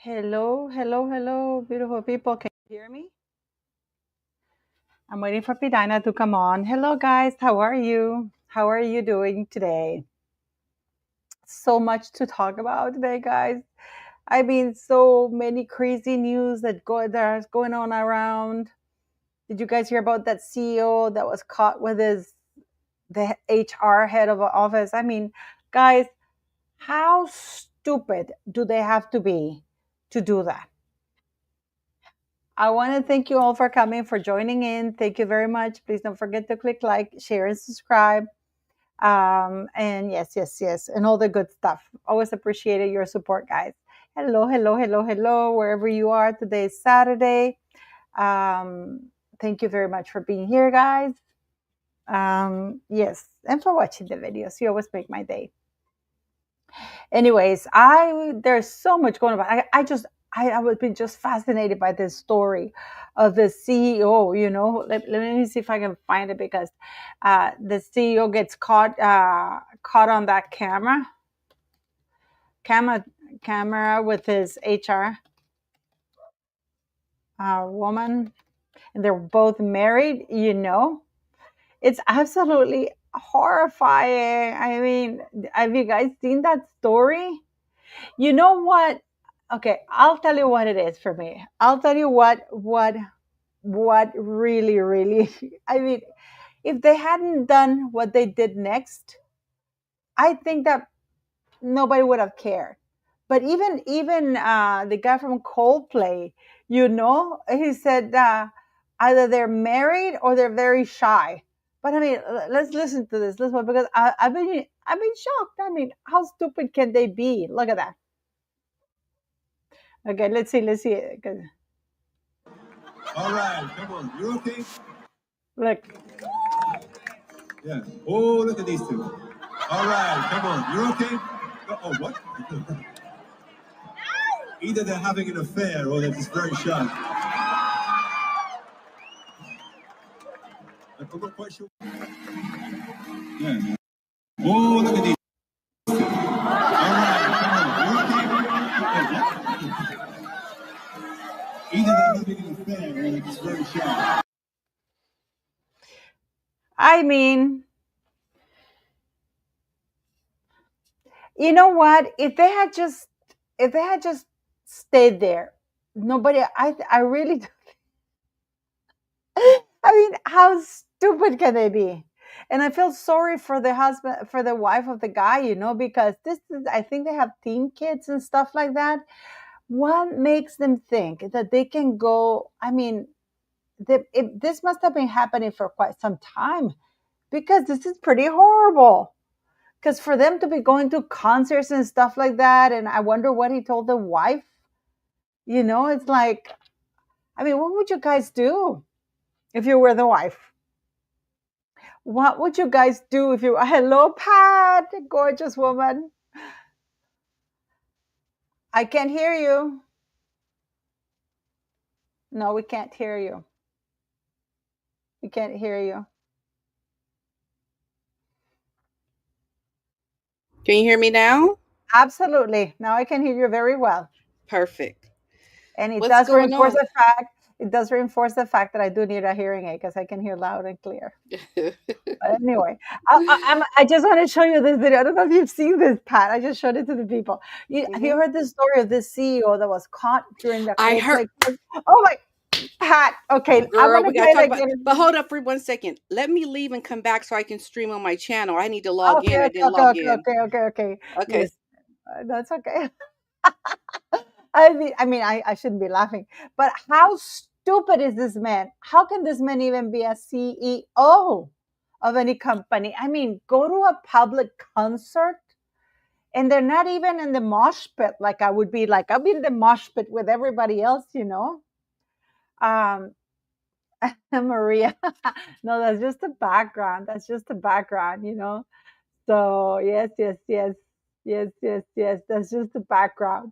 Hello, hello, hello, beautiful people. Can you hear me? I'm waiting for Pidina to come on. Hello, guys. How are you? How are you doing today? So much to talk about today, guys. I mean, so many crazy news that's going on around. Did you guys hear about that CEO that was caught with the HR head of an office? I mean, guys, how stupid do they have to be to do that? I want to thank you all for coming, for joining in. Thank you very much. Please don't forget to click like, share, and subscribe. And yes, yes, yes, and all the good stuff. Always appreciated your support, guys. Hello, hello, hello, hello, wherever you are. Today is Saturday. Thank you very much for being here, guys. Yes, and for watching the videos. You always make my day. Anyways, I there's so much going on. I would be just fascinated by this story of the CEO. Let me see if I can find it because the CEO gets caught on that camera camera with his HR woman, and they're both married. It's absolutely horrifying. I mean, have you guys seen that story? You know what? Okay, I'll tell you what it is for me. I'll tell you what really, really. I mean, if they hadn't done what they did next, I think that nobody would have cared. But even the guy from Coldplay, he said either they're married or they're very shy. But I mean, let's listen to this. Listen, because I've been shocked. I mean, how stupid can they be? Look at that. Okay, let's see it. All right, come on. You okay? Look, Yeah. Oh, look at these two. All right, come on. You okay? Oh, what? Either they're having an affair or they're just very shy. I'm not quite sure. Yeah. Oh, look at these two. All right, come on. You okay? Either they're having an affair or they're just very shy. I mean, you know what? If they had just stayed there, nobody. I really. I mean, how stupid can they be? And I feel sorry for the husband, for the wife of the guy, because this is. I think they have teen kids and stuff like that. What makes them think that they can go? I mean, this must have been happening for quite some time because this is pretty horrible. Because for them to be going to concerts and stuff like that, and I wonder what he told the wife. It's like, I mean, what would you guys do if you were the wife? What would you guys do if you? Hello, Pat, gorgeous woman. I can't hear you. No, we can't hear you. We can't hear you. Can you hear me now? Absolutely. Now I can hear you very well. Perfect. And it What's does going reinforce on? the fact. It does reinforce the fact that I do need a hearing aid because I can hear loud and clear. But anyway, I just want to show you this video. I don't know if you've seen this, Pat. I just showed it to the people. Have you heard the story of this CEO that was caught during the I heard, Coldplay? Oh my, Pat. Okay, I'm girl, gonna we gotta play talk it about. again. But hold up for 1 second. Let me leave and come back so I can stream on my channel. I need to log Okay, in. I okay, didn't okay, log okay, in. okay, okay, okay. Okay. Yes, that's okay. I shouldn't be laughing, but how stupid is this man? How can this man even be a CEO of any company? I mean, go to a public concert and they're not even in the mosh pit like I would be. Like I'll be in the mosh pit with everybody else. Um, Maria, no, that's just the background. That's just the background. So yes, yes, yes, yes, yes, yes. That's just the background.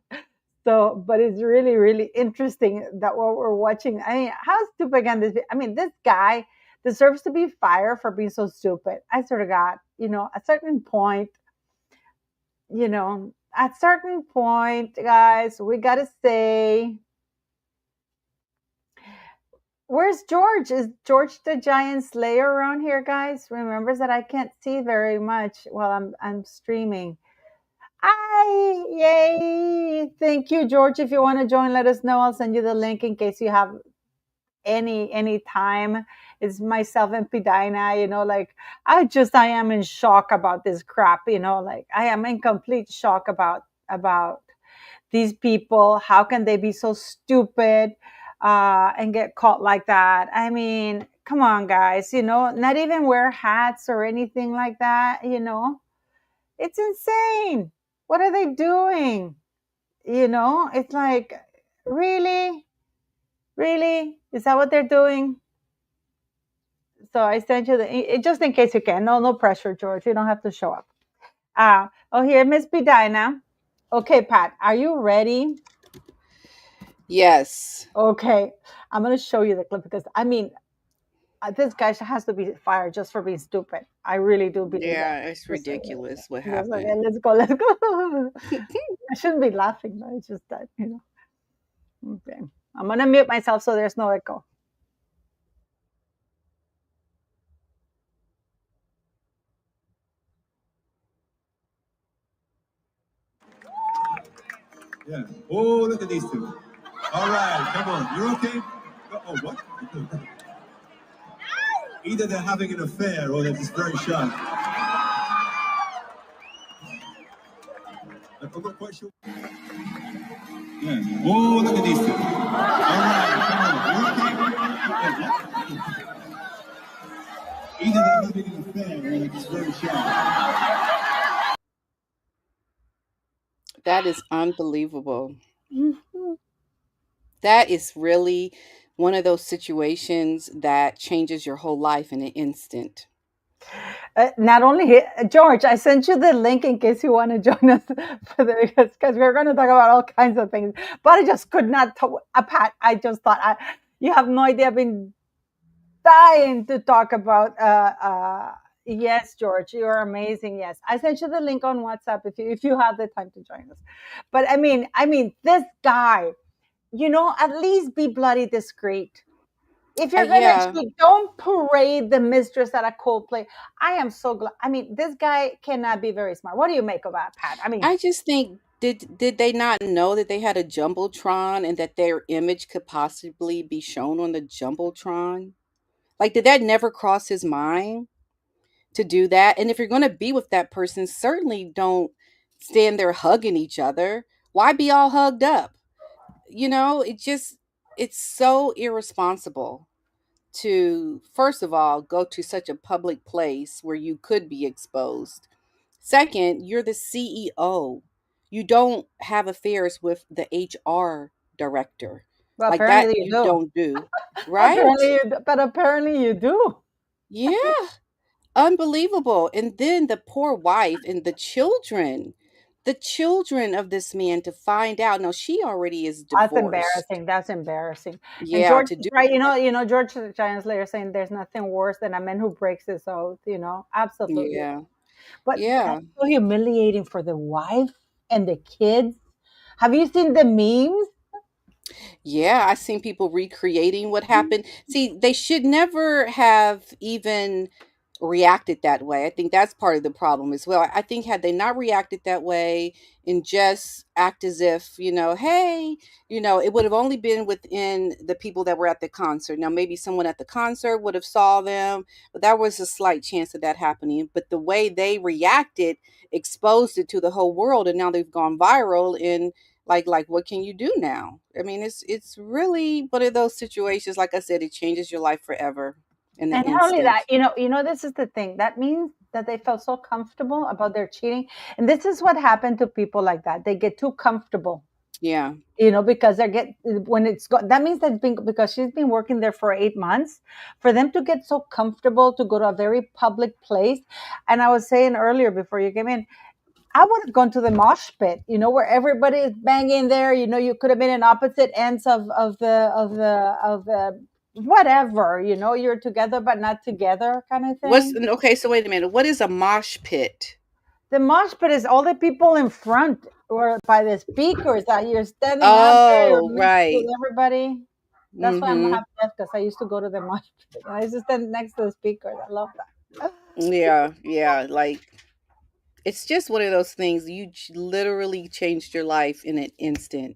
So, but it's really, really interesting that what we're watching. I mean, how stupid can this be? I mean, this guy deserves to be fired for being so stupid. I sort of got, at a certain point, you know, at certain point, guys, we gotta say, where's George? Is George the giant slayer around here, guys? Remembers that I can't see very much while I'm streaming. Hi, yay! Thank you, George. If you want to join, let us know. I'll send you the link in case you have any time. It's myself and Pidina, like I am in shock about this crap, like I am in complete shock about these people. How can they be so stupid and get caught like that? I mean, come on, guys, not even wear hats or anything like that, it's insane. What are they doing? It's like, really? Really? Is that what they're doing? So I sent you just in case you can. No, no pressure, George. You don't have to show up. Here, Miss Bedina. Okay, Pat, are you ready? Yes. Okay, I'm gonna show you the clip because I mean, this guy has to be fired just for being stupid. I really do believe that. Yeah, it's ridiculous what Okay, happened. let's go. Let's go. I shouldn't be laughing, but it's just that. Okay, I'm gonna mute myself so there's no echo. Yeah. Oh, look at these two. All right, come on. You're okay? Oh, what? Either they're having an affair or they're just very shy. I'm not quite sure. Yeah. Oh, look at these two. All right, come on. You're okay? Either they're having an affair or they're just very shy. That is unbelievable. Mhm. That is really one of those situations that changes your whole life in an instant. Not only George, I sent you the link in case you want to join us for because we're going to talk about all kinds of things. But I just could not. Pat, I just thought you have no idea. I've been dying to talk about. Yes, George, you are amazing. Yes, I sent you the link on WhatsApp if you have the time to join us. But I mean, this guy, at least be bloody discreet. If you're gonna Yeah, cheat, don't parade the mistress at a Coldplay. I am so glad. I mean, this guy cannot be very smart. What do you make of that, Pat? I mean, I just think did they not know that they had a jumbotron and that their image could possibly be shown on the jumbotron? Like, did that never cross his mind to do that? And if you're going to be with that person, certainly don't stand there hugging each other. Why be all hugged up? It's so irresponsible to, first of all, go to such a public place where you could be exposed. Second, you're the CEO. You don't have affairs with the HR director. well, Like that, apparently you you do. don't do, right? But apparently you do. Yeah, unbelievable. And then the poor wife and the children of this man to find out. Now, she already is That's divorced. embarrassing. That's embarrassing. And Yeah, George to is do right. that. George the Giant Slayer saying there's nothing worse than a man who breaks his oath. Absolutely. Yeah, But yeah. that's so humiliating for the wife and the kids. Have you seen the memes? Yeah, I've seen people recreating what happened. See, they should never have even reacted that way. I think that's part of the problem as well. I think had they not reacted that way and just act as if, hey, it would have only been within the people that were at the concert. Now, maybe someone at the concert would have saw them, but that was a slight chance of that happening. But the way they reacted exposed it to the whole world, and now they've gone viral. And like what can you do now? I mean, it's really one of those situations. Like I said, it changes your life forever in an And not only that, instant. this is the thing. That means that they felt so comfortable about their cheating. And this is what happened to people like that. They get too comfortable, Yeah. because that means that because she's been working there for 8 months, for them to get so comfortable to go to a very public place. And I was saying earlier before you came in, I would have gone to the mosh pit, where everybody is banging there. You could have been in opposite ends of the whatever. You're together but not together kind of What's thing. okay? So wait a minute. What is a mosh pit? The mosh pit is all the people in front or by the speakers that you're standing up there Oh, mixed with right. everybody. That's why I'm Mhm. half deaf because I used to go to the mosh pit. I used to stand next to the speakers. I love that. Yeah, yeah, like it's just one of those things literally changed your life in an instant.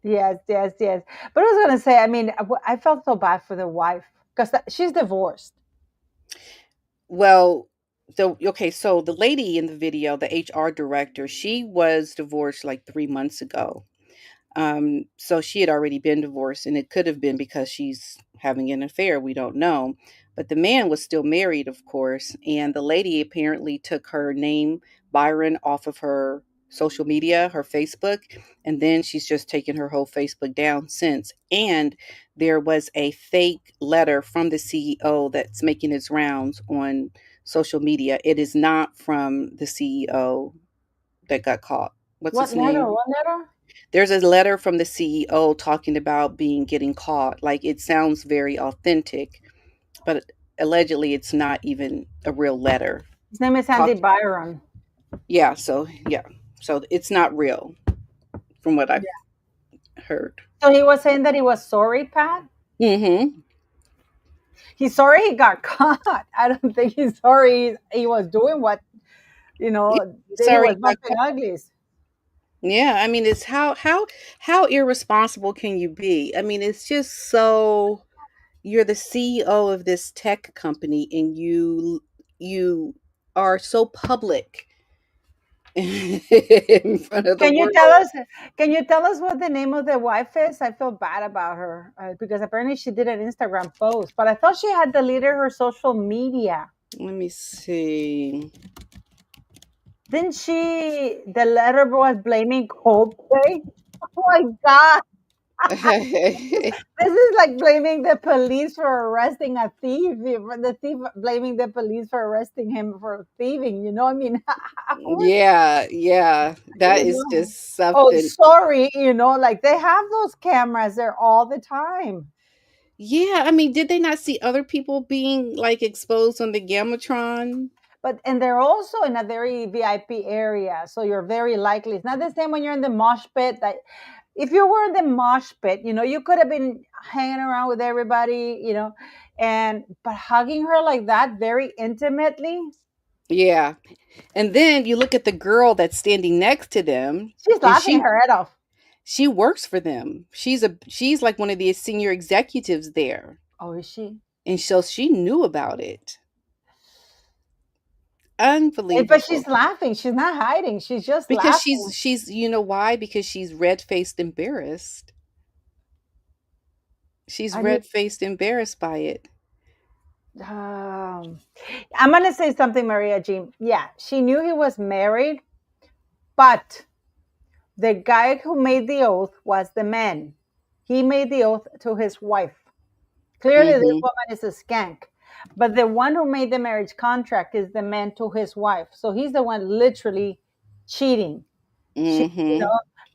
Yes, yes, yes. But I was gonna say, I mean, I felt so bad for the wife because she's divorced. Well, so the lady in the video, the HR director, she was divorced like 3 months ago. So she had already been divorced, and it could have been because she's having an affair. We don't know. But the man was still married, of course. And the lady apparently took her name, Byron, off of her social media, her Facebook. And then she's just taken her whole Facebook down since. And there was a fake letter from the CEO that's making its rounds on social media. It is not from the CEO that got caught. What's What his letter? name? What letter? There's a letter from the CEO talking about getting caught. Like it sounds very authentic, but allegedly it's not even a real letter. His name is Andy Talk Byron. Yeah, so it's not real from what I've Yeah. heard. So he was saying that he was sorry, Pat. Mhm. He's sorry he got caught. I don't think he's sorry he was doing what Yeah, that he sorry was he got bumping caught. uglies. Yeah, I mean it's how irresponsible can you be? I mean it's just so you're the CEO of this tech company and you are so public in front of the Can you world. tell us? Can you tell us what the name of the wife is? I feel bad about her because apparently she did an Instagram post, but I thought she had deleted her social media. Let me see. Didn't she? The letter was blaming Coldplay. Oh my god! This is like blaming the police for arresting a thief. The thief blaming the police for arresting him for thieving. You know, I mean, Yeah, yeah. That you is know. just Oh, something. sorry. Like they have those cameras there all the time. Yeah, I mean, did they not see other people being like exposed on the Gamatron? And they're also in a very VIP area, so you're very likely. It's not the same when you're in the mosh pit. That if you were in the mosh pit, you could have been hanging around with everybody, and but hugging her like that, very intimately, Yeah. And then you look at the girl that's standing next to them, she's and laughing her head off. she works for them. She's like one of the senior executives there. Oh, is she? And so she knew about it. But she's Unbelievable. laughing. She's not hiding. She's just Because laughing. she's you know why? Because she's red-faced embarrassed. She's I mean, red-faced embarrassed by it. um, I'm gonna say something, Maria Jean. Yeah, she knew he was married, but the guy who made the oath was the man. He made the oath to his wife. Clearly, this Mhm. woman is a skank. But the one who made the marriage contract is the man to his wife. So he's the one literally cheating. She, Mhm.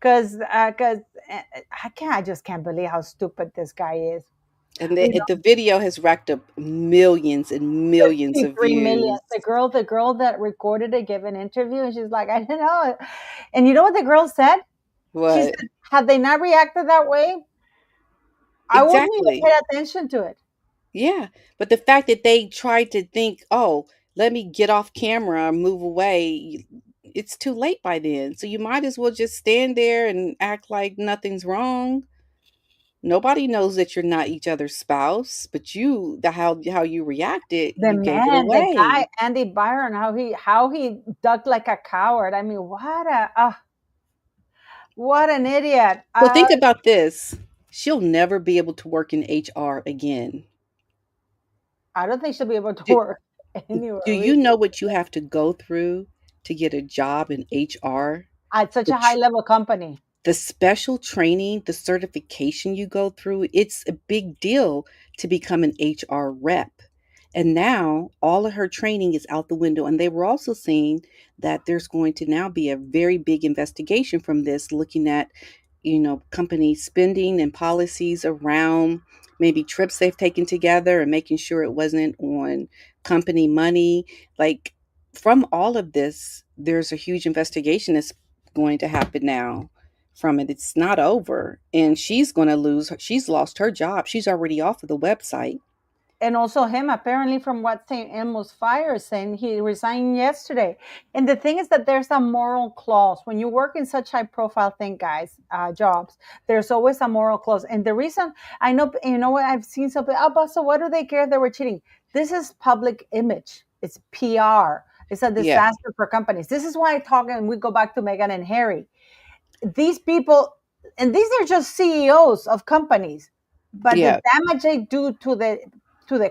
because I just can't believe how stupid this guy is. And You know, the video has racked up millions and millions of 53 million. views. The girl that recorded it gave an interview, and she's like, I don't know. And you know what the girl said? She What? said, had they not reacted that way, I wouldn't even Exactly. pay attention to it. Yeah. But the fact that they tried to think, "Oh, let me get off camera, move away," it's too late by then. So you might as well just stand there and act like nothing's wrong. Nobody knows that you're not each other's spouse, but how you reacted, The you gave it man, the guy, away. Andy Byron, how he ducked like a coward. I mean, what an idiot. So think about this. She'll never be able to work in HR again. I don't think she'll be able to Do, work do anywhere really, you know what you have to go through to get a job in HR? at such The a high tr- level company. the special training, the certification you go through, it's a big deal to become an HR rep. And now all of her training is out the window. And they were also saying that there's going to now be a very big investigation from this, looking at, company spending and policies around maybe trips they've taken together and making sure it wasn't on company money. Like from all of this, there's a huge investigation that's going to happen now from it. It's not over. And she's going to lose, she's lost her job. She's already off of the website. And also him, apparently, from what St. Elmo's Fire is saying, he resigned yesterday. And the thing is that there's a moral clause when you work in such high profile thing, guys, jobs. There's always a moral clause. And the reason I know, you know what, I've seen something. Oh, but so what do they care if they were cheating? This is public image. It's PR. It's a Yeah, disaster for companies. This is why I talk, and we go back to Meghan and Harry. These people, and these are just CEOs of companies, but the yeah, damage they do to the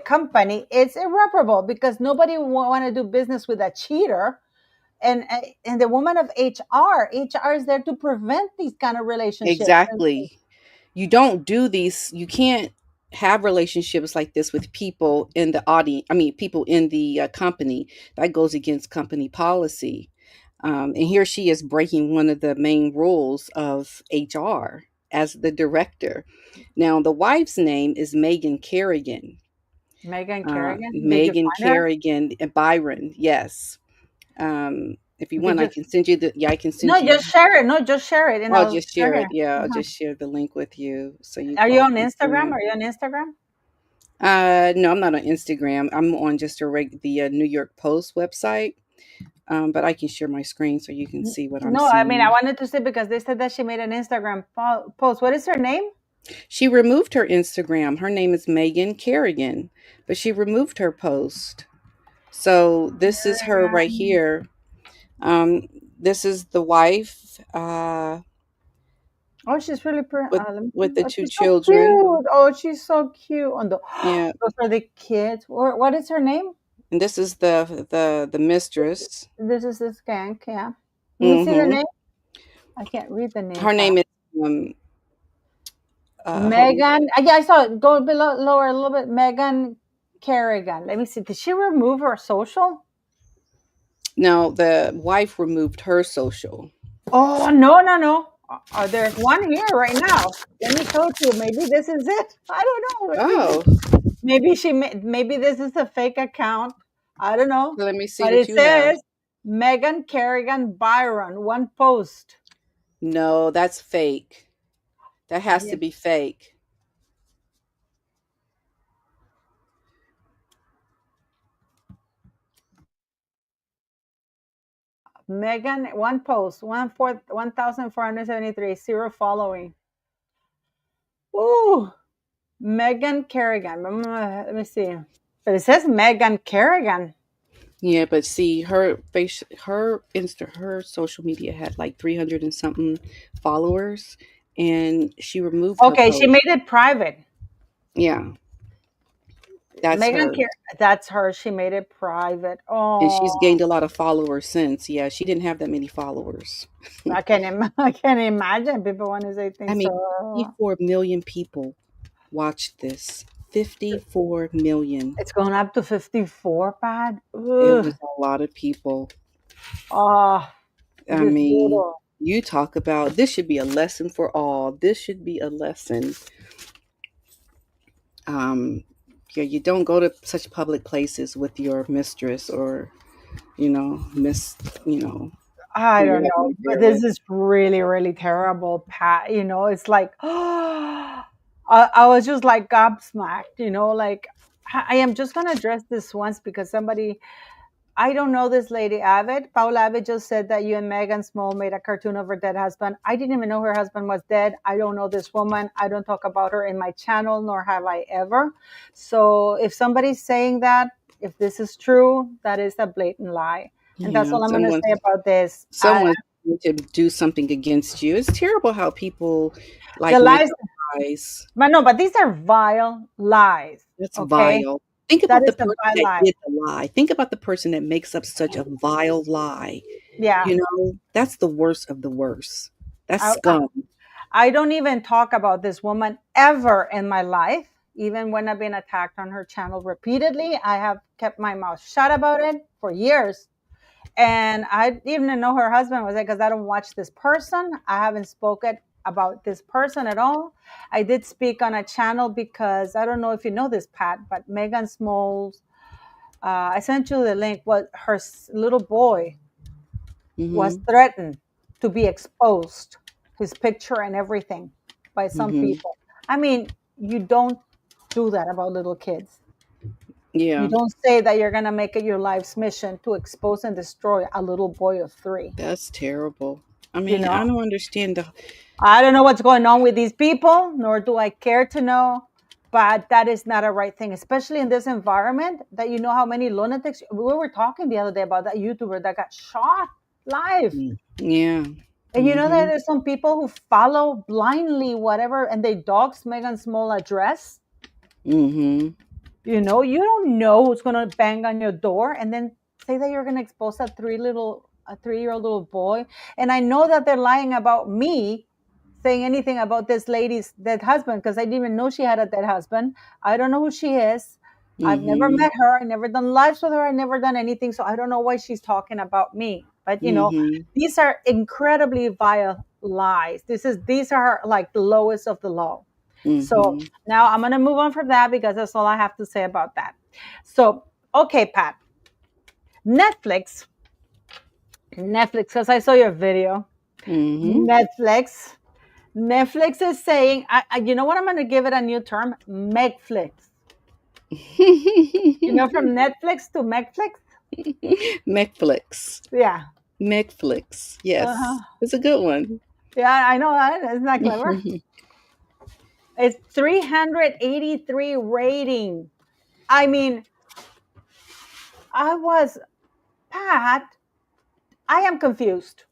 company, it's irreparable because nobody want to do business with a cheater. And the woman of HR is there to prevent these kind of relationships. exactly. You don't do these, you can't have relationships like this with people in the audience, I mean people in the company. That goes against company policy. And here she is breaking one of the main rules of HR as the director. Now the wife's name is Megan Kerrigan. Megan Kerrigan, did you Megan find her? Kerrigan Byron, yes. If you Did want, I you? can send you the, yeah, I can No, send you. just share it. No, just share it, and I'll I'll just share share it. here. Yeah, I'll Uh-huh. just share the link with you so you Are you all on can see Instagram? it. Are you on Instagram? No, I'm not on Instagram. I'm on just the New York Post website. But I can share my screen so you can see what I'm No, I mean, I seeing. wanted to say because they said that she made an Instagram post. What is her name? She removed her Instagram. Her name is Megan Kerrigan, but she removed her post. So this is her right Kerrigan. here. Um, this is the wife Oh, she's really pretty. with Let me see. with the Oh, two she's so children. cute. Oh, she's so cute. On the Yeah, those are the kids. What is her name? and this is the mistress. This is this gang. Yeah. Let me see the Hmm. name. I can't read the name Her name fast. is um hold on. Megan. Yeah, I saw it. Go below, lower a little bit. Megan Kerrigan. Let me see. Did she remove her social? No, the wife removed her social. Oh, no, no, no. There's one here right now. Let me show it to you. Maybe this is it. I don't know. Oh, Maybe this is a fake account. I don't know. let me see But what it you have. says Megan Kerrigan Byron, one post. No, that's fake. That has to Yeah. be fake. Megan, one post, 1,473, zero following. Ooh, Megan Kerrigan. Let me see. But it says Megan Kerrigan. Yeah, but see, her face, her social media had like 300 and something followers, and she removed her Okay, she post. made it private. Yeah, that's Megan her, Kerrigan, that's her. She made it private. and Oh, she's gained a lot of followers since. Yeah, she didn't have that many followers. I can imagine people want to say I things mean, so. 54 million people watched this. 54 million. It's going up to 54, Pat. It Ugh. was a lot of people. Oh, it I is mean, brutal. you talk about this should be a lesson for all. This should be a lesson. Um, yeah, you don't go to such public places with your mistress or, miss, I who you're don't having know, an but affair this with. is really, really terrible, Pat. It's like, I was just like gobsmacked, like, I am just going to address this once because I don't know this lady Avid. Paula Avid just said that you and Megan Small made a cartoon of her dead husband. I didn't even know her husband was dead. I don't know this woman. I don't talk about her in my channel, nor have I ever. So if somebody's saying that, if this is true, that is a blatant lie. And that's Yeah, all I'm going to say about this. someone's going to do something against you. It's terrible how people The like make lies, up lies. but no, but these are vile lies. That's Okay, vile. Think that about the is a person vile that lie. did the lie. Think about the person that makes up such a vile lie. Yeah, That's the worst of the worst. That's I, scum. I don't even talk about this woman ever in my life. Even when I've been attacked on her channel repeatedly, I have kept my mouth shut about it for years. And I didn't even know her husband was there because I don't watch this person. I haven't spoken about this person at all. I did speak on a channel because I don't know if you know this, Pat, but Megan Smalls, I sent you the link. What her little boy was Hmm. threatened. to be exposed, his picture and everything, by some Mhm. people. I mean, you don't do that about little kids. You Yeah, don't say that you're going to make it your life's mission to expose and destroy a little boy of 3. that's terrible. I You mean, know, I don't understand the. I don't know what's going on with these people, nor do I care to know. But that is not a right thing, especially in this environment. That you know how many lunatics. We were talking the other day about that YouTuber that got shot live. Yeah. And you know that Mhm. there's some people who follow blindly whatever, and they dox Megan Small address. Mhm. You know, you don't know who's gonna bang on your door and then say that you're gonna expose a 3-year-old little boy. And I know that they're lying about me saying anything about this lady's dead husband because I didn't even know she had a dead husband. I don't know who she is. I've never Mhm. met her. I never done lives with her. I never done anything. So I don't know why she's talking about me. But Mhm. these are incredibly vile lies. These are like the lowest of the low. So Mhm. now I'm going to move on from that because that's all I have to say about that. So, okay, Pat, Netflix, Netflix, because I saw your video. Mhm. Netflix, Netflix is saying, you know what? I'm going to give it a new term, Megflix. From Netflix to Megflix. Netflix. Yeah. Netflix. Uh-huh. Yes. It's a good one. Yeah, I know that. Isn't that clever? It's 383 rating. I mean, I was, Pat, I am confused.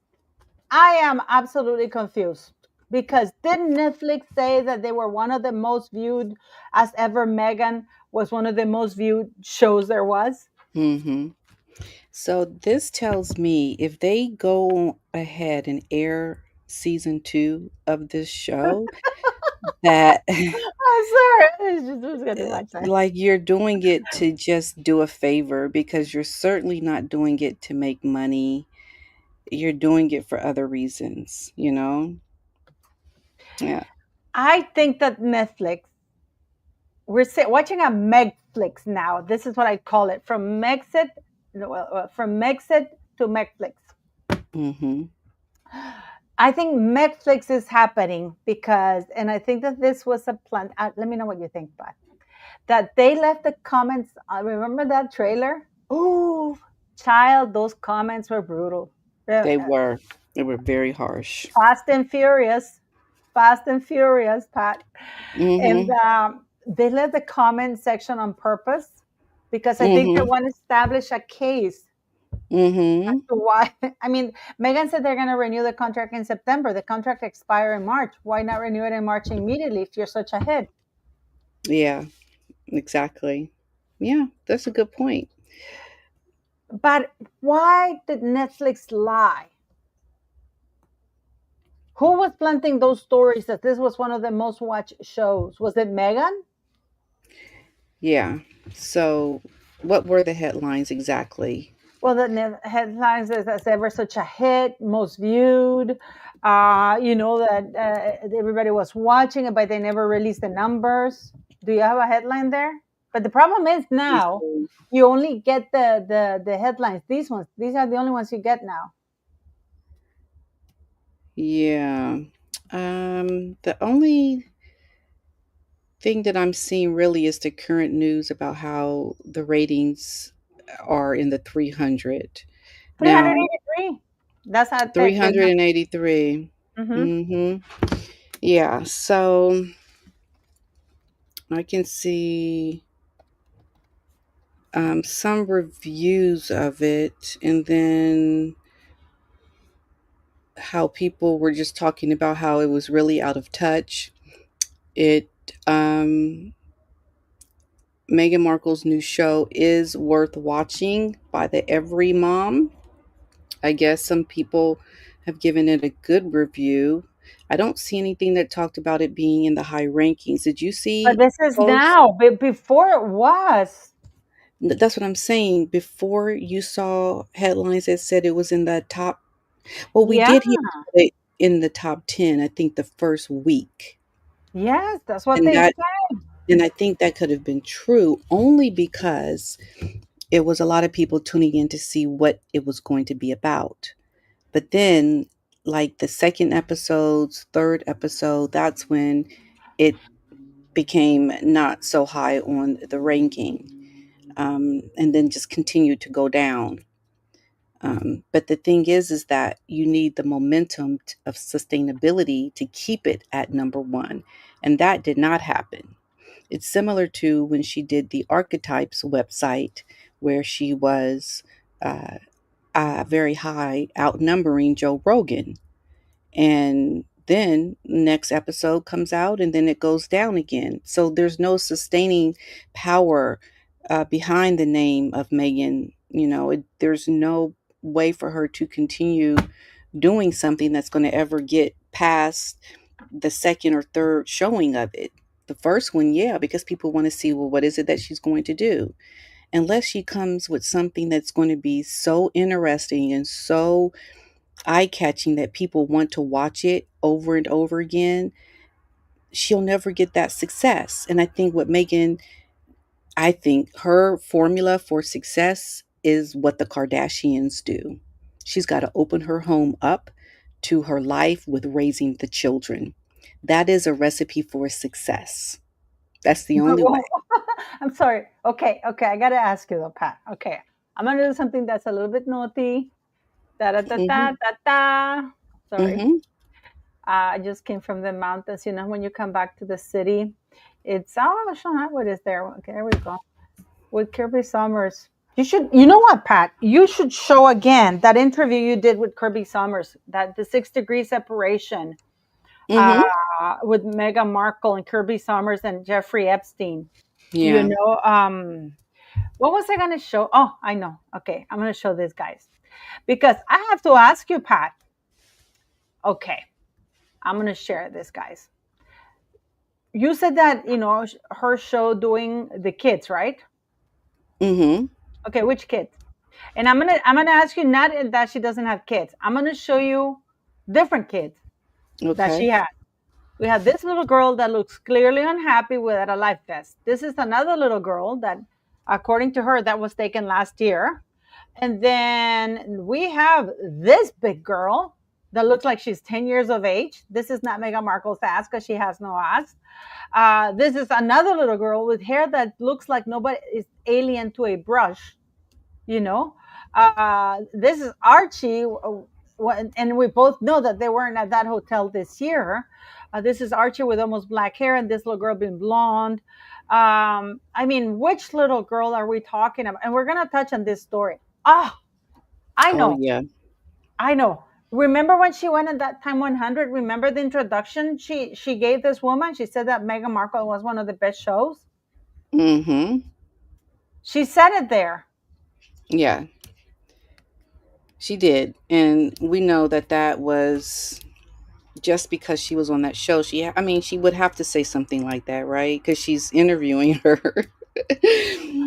I am absolutely confused because didn't Netflix say that they were one of the most viewed as ever? Megan was one of the most viewed shows there was. Mhm. So this tells me if they go ahead and air season 2 of this show that I'm sorry, it was getting too much. like you're doing it to just do a favor because you're certainly not doing it to make money. You're doing it for other reasons, you know? Yeah. I think that Netflix, watching a Megflix now. This is what I call it, from Mexit, from Mexit to Megflix. Mhm. I think Netflix is happening because, and I think that this was a plan. Let me know what you think, but that they left the comments. I remember that trailer. Ooh, child, those comments were brutal. Uh, They were. They were very harsh. Fast and Furious, Fast and Furious, Pat. And Mhm. they left the comment section on purpose because I think they Mhm. want to establish a case as Mhm. to why. I mean, Megan said they're going to renew the contract in September. The contract expires in March. Why not renew it in March immediately if you're such a hit? Yeah, exactly. Yeah, that's a good point. But why did Netflix lie? Who was planting those stories that this was one of the most watched shows? Was it Megan? Yeah. So, what were the headlines exactly? Well, the headlines is that's ever such a hit, most viewed. That everybody was watching it, but they never released the numbers. Do you have a headline there? But the problem is Let me now see. you only get the headlines. These are the only ones you get now. Yeah. The only thing that I'm seeing really is the current news about how the ratings are in the 300. Now, 383. That's how the 383. mm-hmm. Mhm. Yeah, so I can see some reviews of it, and then how people were just talking about how it was really out of touch. It um Meghan Markle's new show is worth watching by the Every Mom. I guess some people have given it a good review. I don't see anything that talked about it being in the high rankings. Did you But see this is posts? now. Before it was. That's what I'm saying. Before you saw headlines that said it was in the top. Well, we Yeah. did hear about it in the top 10, I think the first week. Yes, that's what And they that said. and I think that could have been true only because it was a lot of people tuning in to see what it was going to be about. But then like the second episode's third episode, that's when it became not so high on the ranking, and then just continued to go down. But the thing is that you need the momentum of sustainability to keep it at number one, and that did not happen. It's similar to when she did the Archetypes website, where she was uh, very high, outnumbering Joe Rogan. And then next episode comes out and then it goes down again. So there's no sustaining power behind the name of Megan. There's no way for her to continue doing something that's going to ever get past the second or third showing of it. The first one, yeah, because people want to see, well, what is it that she's going to do? Unless she comes with something that's going to be so interesting and so eye catching that people want to watch it over and over again, she'll never get that success. And I think her formula for success is what the Kardashians do. She's got to open her home up to her life with raising the children. That is a recipe for success. That's the only way. I'm sorry. Okay, okay. I gotta ask you though, Pat. Okay, I'm gonna do something that's a little bit naughty. Da da da da Mhm. da da. Sorry. Mhm. I just came from the mountains. You know, when you come back to the city, it's Sean Atwood is there. Okay, there we go. With Kirby Summers. You should. You know what, Pat? You should show again that interview you did with Kirby Summers. That the 6 degree separation uh, Mhm. with Meghan Markle and Kirby Summers and Jeffrey Epstein. You Yeah. know, what was I going to show? Oh, I know. Okay, I'm going to show these guys because I have to ask you, Pat. Okay, I'm going to share this, guys. You said that her show doing the kids, right? Mhm. Okay, which kids? And I'm gonna ask you not that she doesn't have kids. I'm gonna show you different kids that she Okay. has. We have this little girl that looks clearly unhappy without a life vest. This is another little girl that, according to her, that was taken last year. And then we have this big girl that looks like she's 10 years of age. This is not Meghan Markle's ass because she has no ass. This is another little girl with hair that looks like nobody is alien to a brush, you know. This is Archie, and we both know that they weren't at that hotel this year. This is Archie with almost black hair, and this little girl being blonde. I mean, which little girl are we talking about? And we're gonna touch on this story. Ah, I Oh know, yeah. I know. Remember when she went at that time 100? Remember the introduction she gave this woman? She said that Meghan Markle was one of the best shows. Mhm. She said it there. Yeah. She did. And we know that that was just because she was on that show. I mean, she would have to say something like that, right? Cuz she's interviewing her.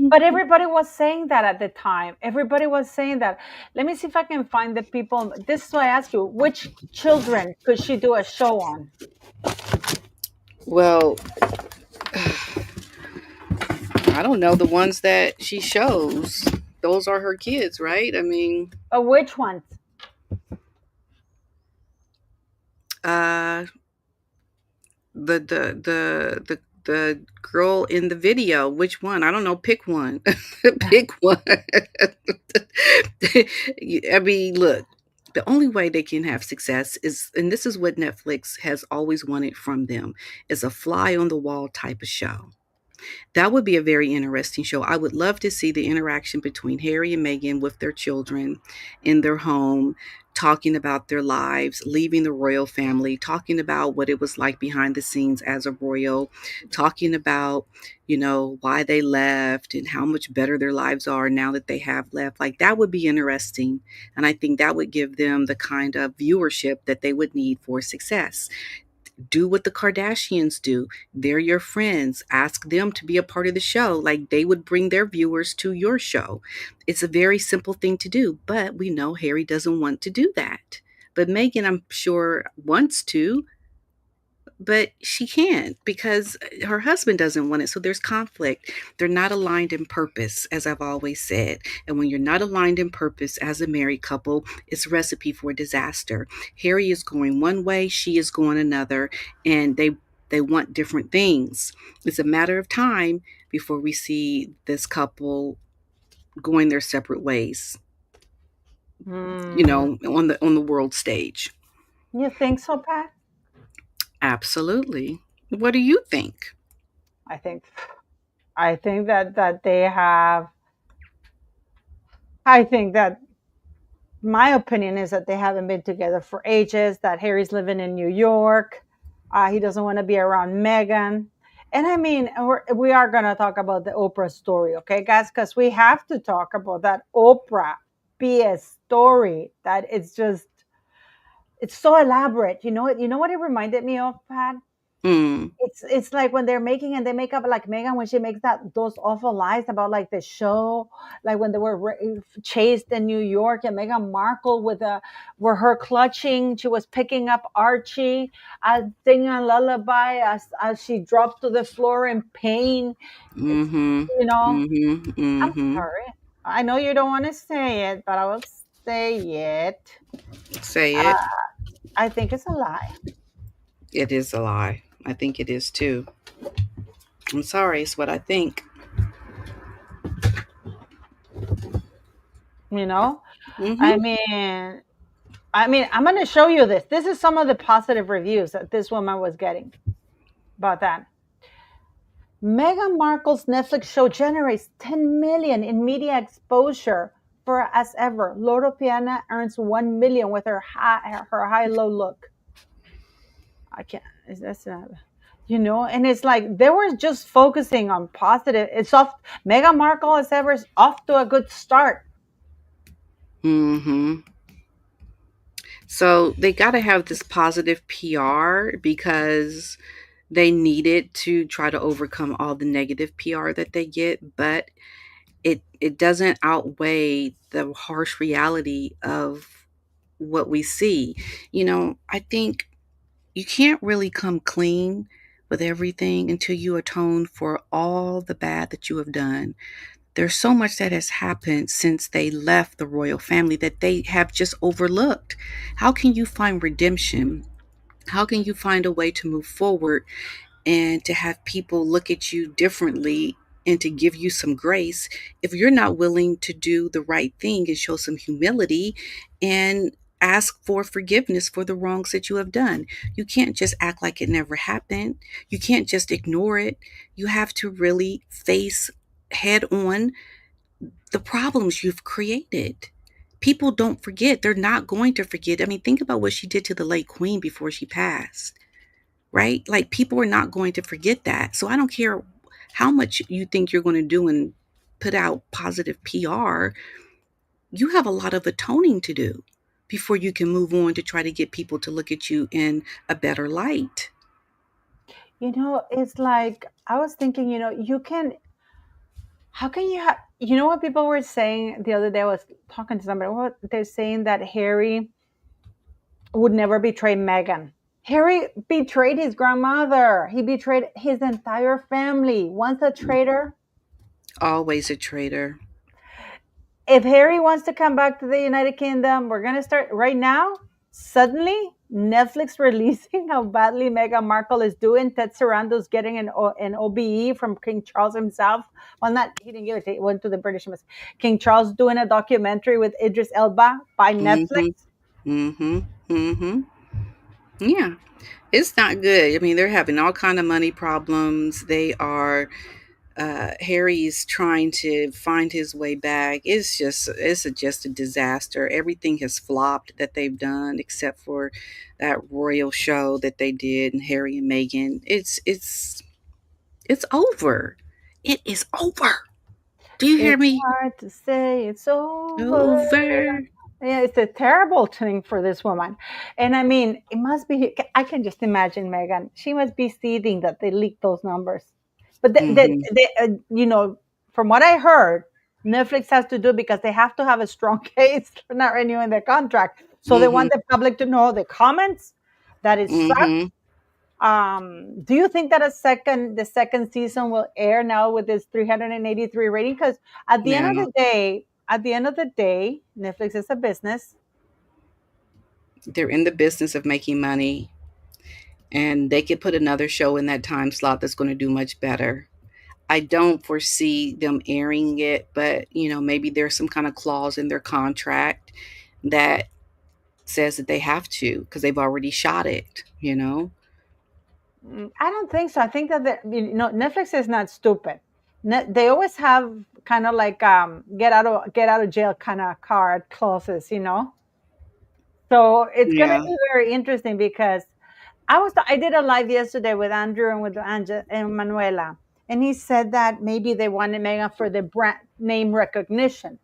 But everybody was saying that at the time. Everybody was saying that. Let me see if I can find the people. This is why I ask you, which children could she do a show on? Well, I don't know, the ones that she shows. Those are her kids, right? I mean, Which ones? uh the girl in the video, which one? I don't know, pick one. Pick one. I mean, look, the only way they can have success is, and this is what Netflix has always wanted from them, is a fly on the wall type of show. That would be a very interesting show. I would love to see the interaction between Harry and Meghan with their children in their home, talking about their lives, leaving the royal family, talking about what it was like behind the scenes as a royal, talking about, why they left and how much better their lives are now that they have left. Like, that would be interesting. And I think that would give them the kind of viewership that they would need for success. Do what the Kardashians do. They're your friends. Ask them to be a part of the show. Like, they would bring their viewers to your show. It's a very simple thing to do, but we know Harry doesn't want to do that. But Meghan, I'm sure, wants to. but she can't because her husband doesn't want it. So there's conflict. They're not aligned in purpose, as I've always said. And when you're not aligned in purpose as a married couple, it's a recipe for disaster. Harry is going one way, she is going another, and they want different things. It's a matter of time before we see this couple going their separate ways, Hmm. on the world stage. You think so, Pat? Absolutely. What do you think? I think I think that they have. I think that my opinion is that they haven't been together for ages. That Harry's living in New York. He doesn't want to be around Meghan. And I mean, we are going to talk about the Oprah story, okay, guys? Because we have to talk about that Oprah BS story. That it's so elaborate. You know what it reminded me of, Pat? Mm, It's like when they're making and they make up like Megan when she makes those awful lies about like the show, like when they were chased in New York and Meghan Markle with a were her clutching, she was picking up Archie, singing a lullaby as she dropped to the floor in pain. It's mhm, you know, mhm, I'm mhm. sorry. I know you don't want to say it, but I will say it. Say Uh, it. I think it's a lie. It is a lie. I think it is too. I'm sorry, it's what I think. You know, I Mhm. mean, I'm going to show you this. This is some of the positive reviews that this woman was getting about that. Meghan Markle's Netflix show generates 10 million in media exposure for as ever. Loro Piana earns 1 million with her high low look. I can't. That's not. And it's like they were just focusing on positive. It's off. Meghan Markle as ever is off to a good start. Mhm. So they got to have this positive PR because they need it to try to overcome all the negative PR that they get, but it doesn't outweigh the harsh reality of what we see. I think you can't really come clean with everything until you atone for all the bad that you have done. There's so much that has happened since they left the royal family that they have just overlooked. How can you find redemption? How can you find a way to move forward and to have people look at you differently and to give you some grace if you're not willing to do the right thing and show some humility and ask for forgiveness for the wrongs that you have done? You can't just act like it never happened. You can't just ignore it. You have to really face head on the problems you've created. People don't forget. They're not going to forget. I mean, think about what she did to the late queen before she passed, right? Like, people are not going to forget that. So I don't care how much you think you're going to do and put out positive PR. You have a lot of atoning to do before you can move on to try to get people to look at you in a better light. It's like I was thinking. You can. How can you have? You know what people were saying the other day? I was talking to somebody. What they're saying that Harry would never betray Meghan. Harry betrayed his grandmother. He betrayed his entire family. Once a traitor. Always a traitor. If Harry wants to come back to the United Kingdom, we're gonna start right now. Suddenly, Netflix releasing how badly Meghan Markle is doing. Ted Sarando's getting an OBE from King Charles himself. Well, not he didn't give it. He went to the British Embassy. King Charles doing a documentary with Idris Elba by Mm-hmm. Netflix. Mm-hmm. Mm-hmm. Yeah. It's not good. I mean, they're having all kind of money problems. They are Harry's trying to find his way back. Just a disaster. Everything has flopped that they've done except for that royal show that they did and Harry and Meghan. It's over. It is over. Do you hear It's me? hard to say it's over. Over. Yeah, it's a terrible thing for this woman. And I mean, it must be, I can just imagine Megan. She must be seething that they leaked those numbers. But Mm-hmm. from what I heard, Netflix has to do because they have to have a strong case for not renewing their contract. So they Mm-hmm. want the public to know the comments that it sucks Mm-hmm. Do you think that the second season will air now with this 383 rating? Because at the end of Now, the day, Netflix is a business. they're in the business of making money, and they could put another show in that time slot that's going to do much better. I don't foresee them airing it, but maybe there's some kind of clause in their contract that says that they have to because they've already shot it. I don't think so. I think that Netflix is not stupid. They always have kind of like get out of jail kind of card clauses. So it's gonna Yeah. be very interesting because I did a live yesterday with Andrew and with Anja and Manuela, and he said that maybe they wanted Megan for the brand name recognition.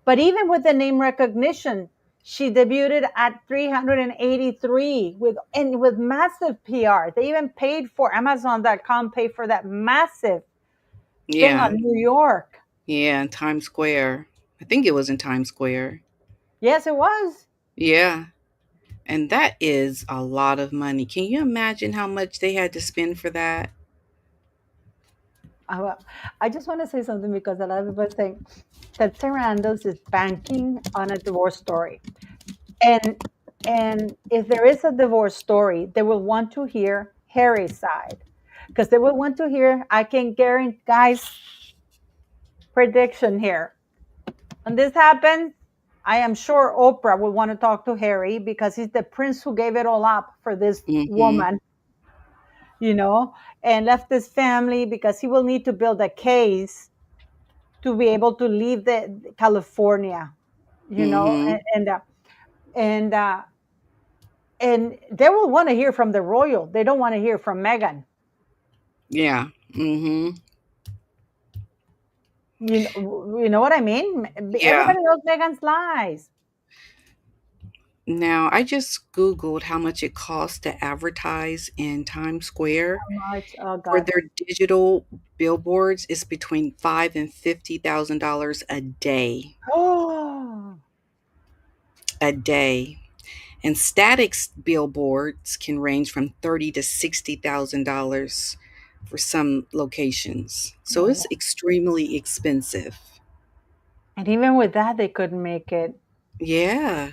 But even with the name recognition, she debuted at 383 with massive PR. They even paid for Amazon.com paid for that massive thing Yeah. on New York. Yeah, in Times Square. I think it was in Times Square. Yes, it was. Yeah. And that is a lot of money. Can you imagine how much they had to spend for that? Uh, I just want to say something because a lot of people think that Sarandos is banking on a divorce story. And if there is a divorce story, they will want to hear Harry's side. Because they will want to hear, I can guarantee, guys, prediction here. When this happens, I am sure Oprah will want to talk to Harry because he's the prince who gave it all up for this Mhm. woman, you know, and left his family because he will need to build a case to be able to leave the California, you know, Mhm. and and they will want to hear from the royal. They don't want to hear from Meghan. Yeah. Mhm. You know what I mean? Yeah. Everybody knows Meghan's lies. Now, I just googled how much it costs to advertise in Times Square. How much? Oh For God. their digital billboards, it's between five and $50,000 a day. Oh, A day. And static billboards can range from thirty to $60,000 for some locations. So oh, it's extremely expensive. and even with that, they couldn't make it. Yeah.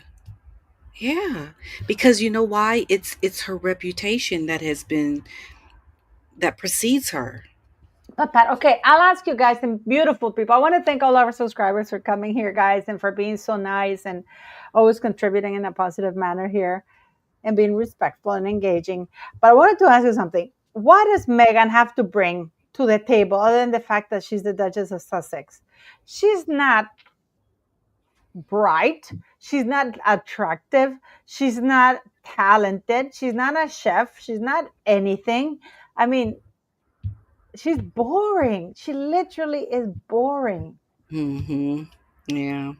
Yeah. Because you know why? It's her reputation that precedes her. But Pat, okay, I'll ask you guys, and beautiful people. I want to thank all our subscribers for coming here, guys, and for being so nice and always contributing in a positive manner here and being respectful and engaging. But I wanted to ask you something. What does Meghan have to bring to the table other than the fact that she's the Duchess of Sussex? She's not bright. She's not attractive. She's not talented. She's not a chef. She's not anything. I mean, she's boring. She literally is boring. Mhm. Yeah.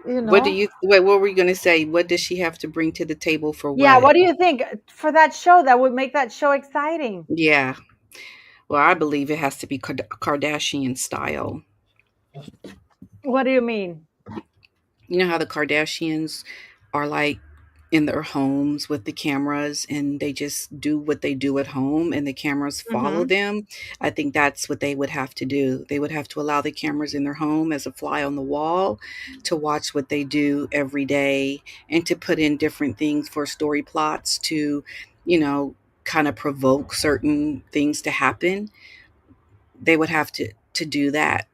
You know? What were you going to say? What does she have to bring to the table for Yeah. what? What do you think for that show that would make that show exciting? Yeah. Well, I believe it has to be Kardashian style. What do you mean? You know how the Kardashians are like in their homes with the cameras and they just do what they do at home and the cameras follow Hmm. them. I think that's what they would have to do. They would have to allow the cameras in their home as a fly on the wall to watch what they do every day and to put in different things for story plots to, you know, kind of provoke certain things to happen. They would have to do that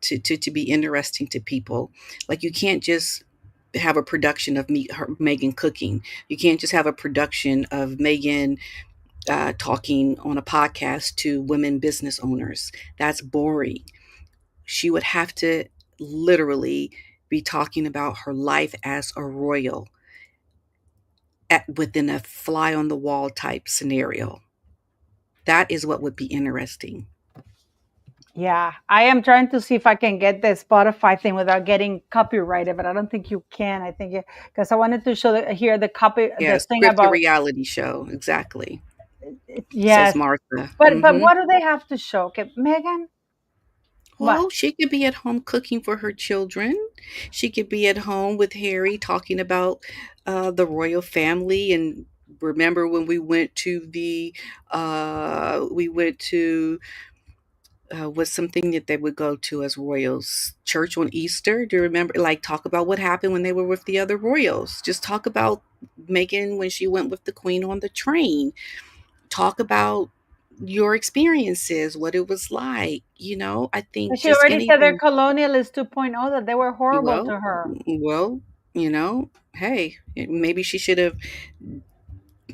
to be interesting to people. Like you can't just have a production of Megan cooking. You can't just have a production of Megan talking on a podcast to women business owners. That's boring. She would have to literally be talking about her life as a royal within a fly on the wall type scenario. That is what would be interesting. Yeah, I am trying to see if I can get the Spotify thing without getting copyrighted, but I don't think you can. I think because I wanted to hear Yeah, the thing script a about reality show. Exactly. Says yes, Martha. but what do they have to show? Okay, Megan, what? Well, she could be at home cooking for her children. She could be at home with Harry talking about the royal family and Remember when we went to what's something that they would go to as royals? Church on Easter. Do you remember? Like, talk about what happened when they were with the other royals. Just talk about Megan when she went with the queen on the train. Talk about your experiences, what it was like. I think But she just already said they're anything. colonialist 2.0, that they were horrible Well, to her. well, hey, maybe she should have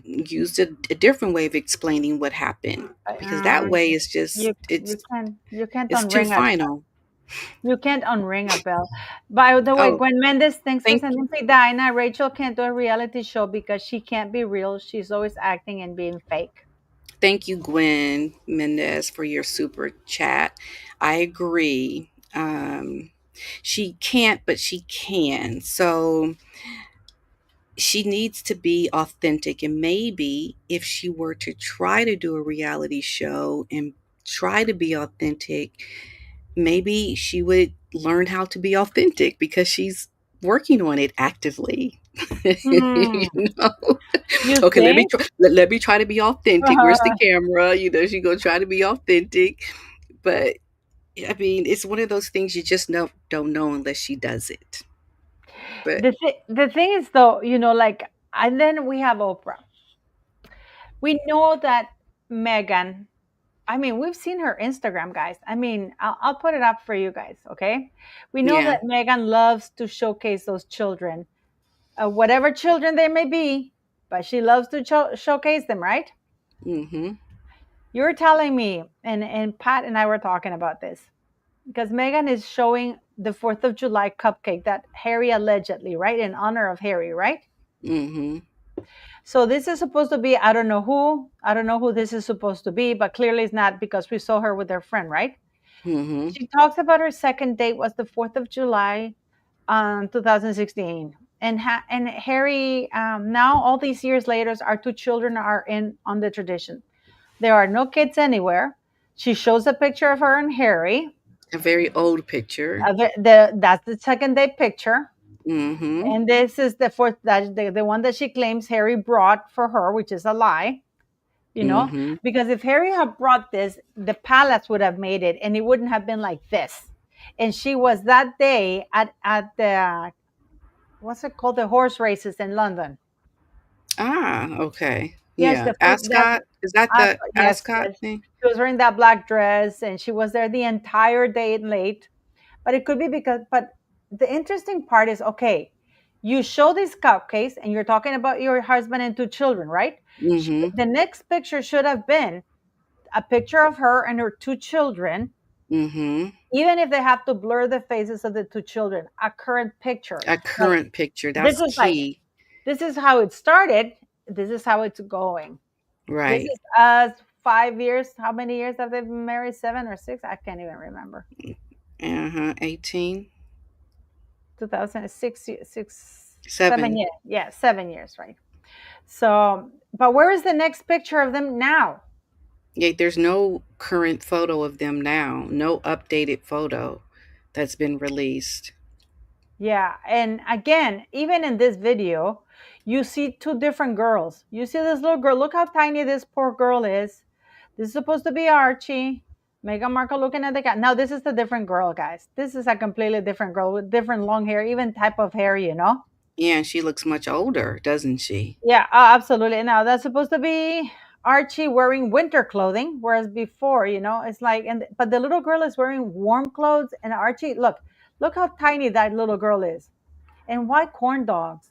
used a different way of explaining what happened, because that Um, way is just you can't it's too unring a final. bell. By the way, Oh, Gwen Mendez, thanks for thank sending me Dinah. Rachel can't do a reality show because she can't be real. She's always acting and being fake. Thank you, Gwen Mendez, for your super chat. I agree. She can't, but she can. So she needs to be authentic. And maybe if she were to try to do a reality show and try to be authentic, maybe she would learn how to be authentic because she's working on it actively. Hmm. you know? You Okay, think? let me try to be authentic. Where's the camera? She gonna try to be authentic. But I mean, it's one of those things you just don't know unless she does it. But The thing is, though, like, and then we have Oprah. We know that Megan, I mean, we've seen her Instagram, guys. I mean, I'll put it up for you guys, okay? We know yeah. that Megan loves to showcase those children, whatever children they may be, but she loves to showcase them, right? Mhm. You're telling me, and Pat and I were talking about this, because Megan is showing the 4th of July cupcake that Harry allegedly, right, in honor of Harry, right? Mhm. So this is supposed to be, I don't know who. I don't know who this is supposed to be, but clearly it's not, because we saw her with her friend, right? Mhm. She talks about her second date was the 4th of July, 2016. And Harry, now all these years later, our two children are in on the tradition. There are no kids anywhere. She shows a picture of her and Harry. A very old picture. That's the second date picture. Mhm. And this is the fourth, that the one that she claims Harry brought for her, which is a lie. you know Mhm. because if Harry had brought this, the palace would have made it, and it wouldn't have been like this. And she was that day at the, what's it called, the horse races in London. Ah, okay. Yes, Yeah. Ascot. Is that the yes, Ascot yes, thing? she was wearing that black dress, and she was there the entire day late. But it could be because, but the interesting part is, okay, you show these cupcakes and you're talking about your husband and two children, right? Mhm. The next picture should have been a picture of her and her two children, Mhm. even if they have to blur the faces of the two children, a current picture. A Like, current picture. this That's is like, key. this is how it started. This is how it's going. This Right. is us 5 years. How many years have they been married? 7 or 6? I can't even remember. Uh-huh. 18. 2006, 7 7. years. Yeah, 7 years, right? So, but where is the next picture of them now? Yeah, there's no current photo of them now. No updated photo that's been released. Yeah, and again, even in this video, you see two different girls. You see this little girl. Look how tiny this poor girl is. This is supposed to be Archie. Meghan Markle looking at the cat. Now this is a different girl, guys. This is a completely different girl with different long hair, even type of hair. Yeah, and she looks much older, doesn't she? Yeah, absolutely. Now that's supposed to be Archie wearing winter clothing, whereas before, it's like, but the little girl is wearing warm clothes, and Archie, look how tiny that little girl is. And why corn dogs?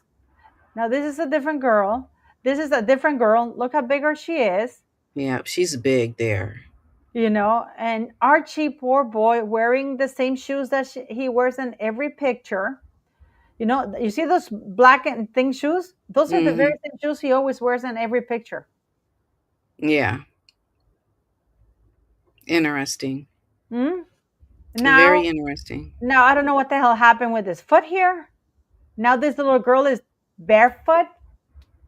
Now this is a different girl. This is a different girl. Look how bigger she is, Yeah, she's big there. And Archie, poor boy, wearing the same shoes that he wears in every picture. You see those black and thin shoes? Those are the very Mhm. same shoes he always wears in every picture. Yeah. Interesting. Hmm? Now, Very interesting. now I don't know what the hell happened with his foot here. Now this little girl is barefoot,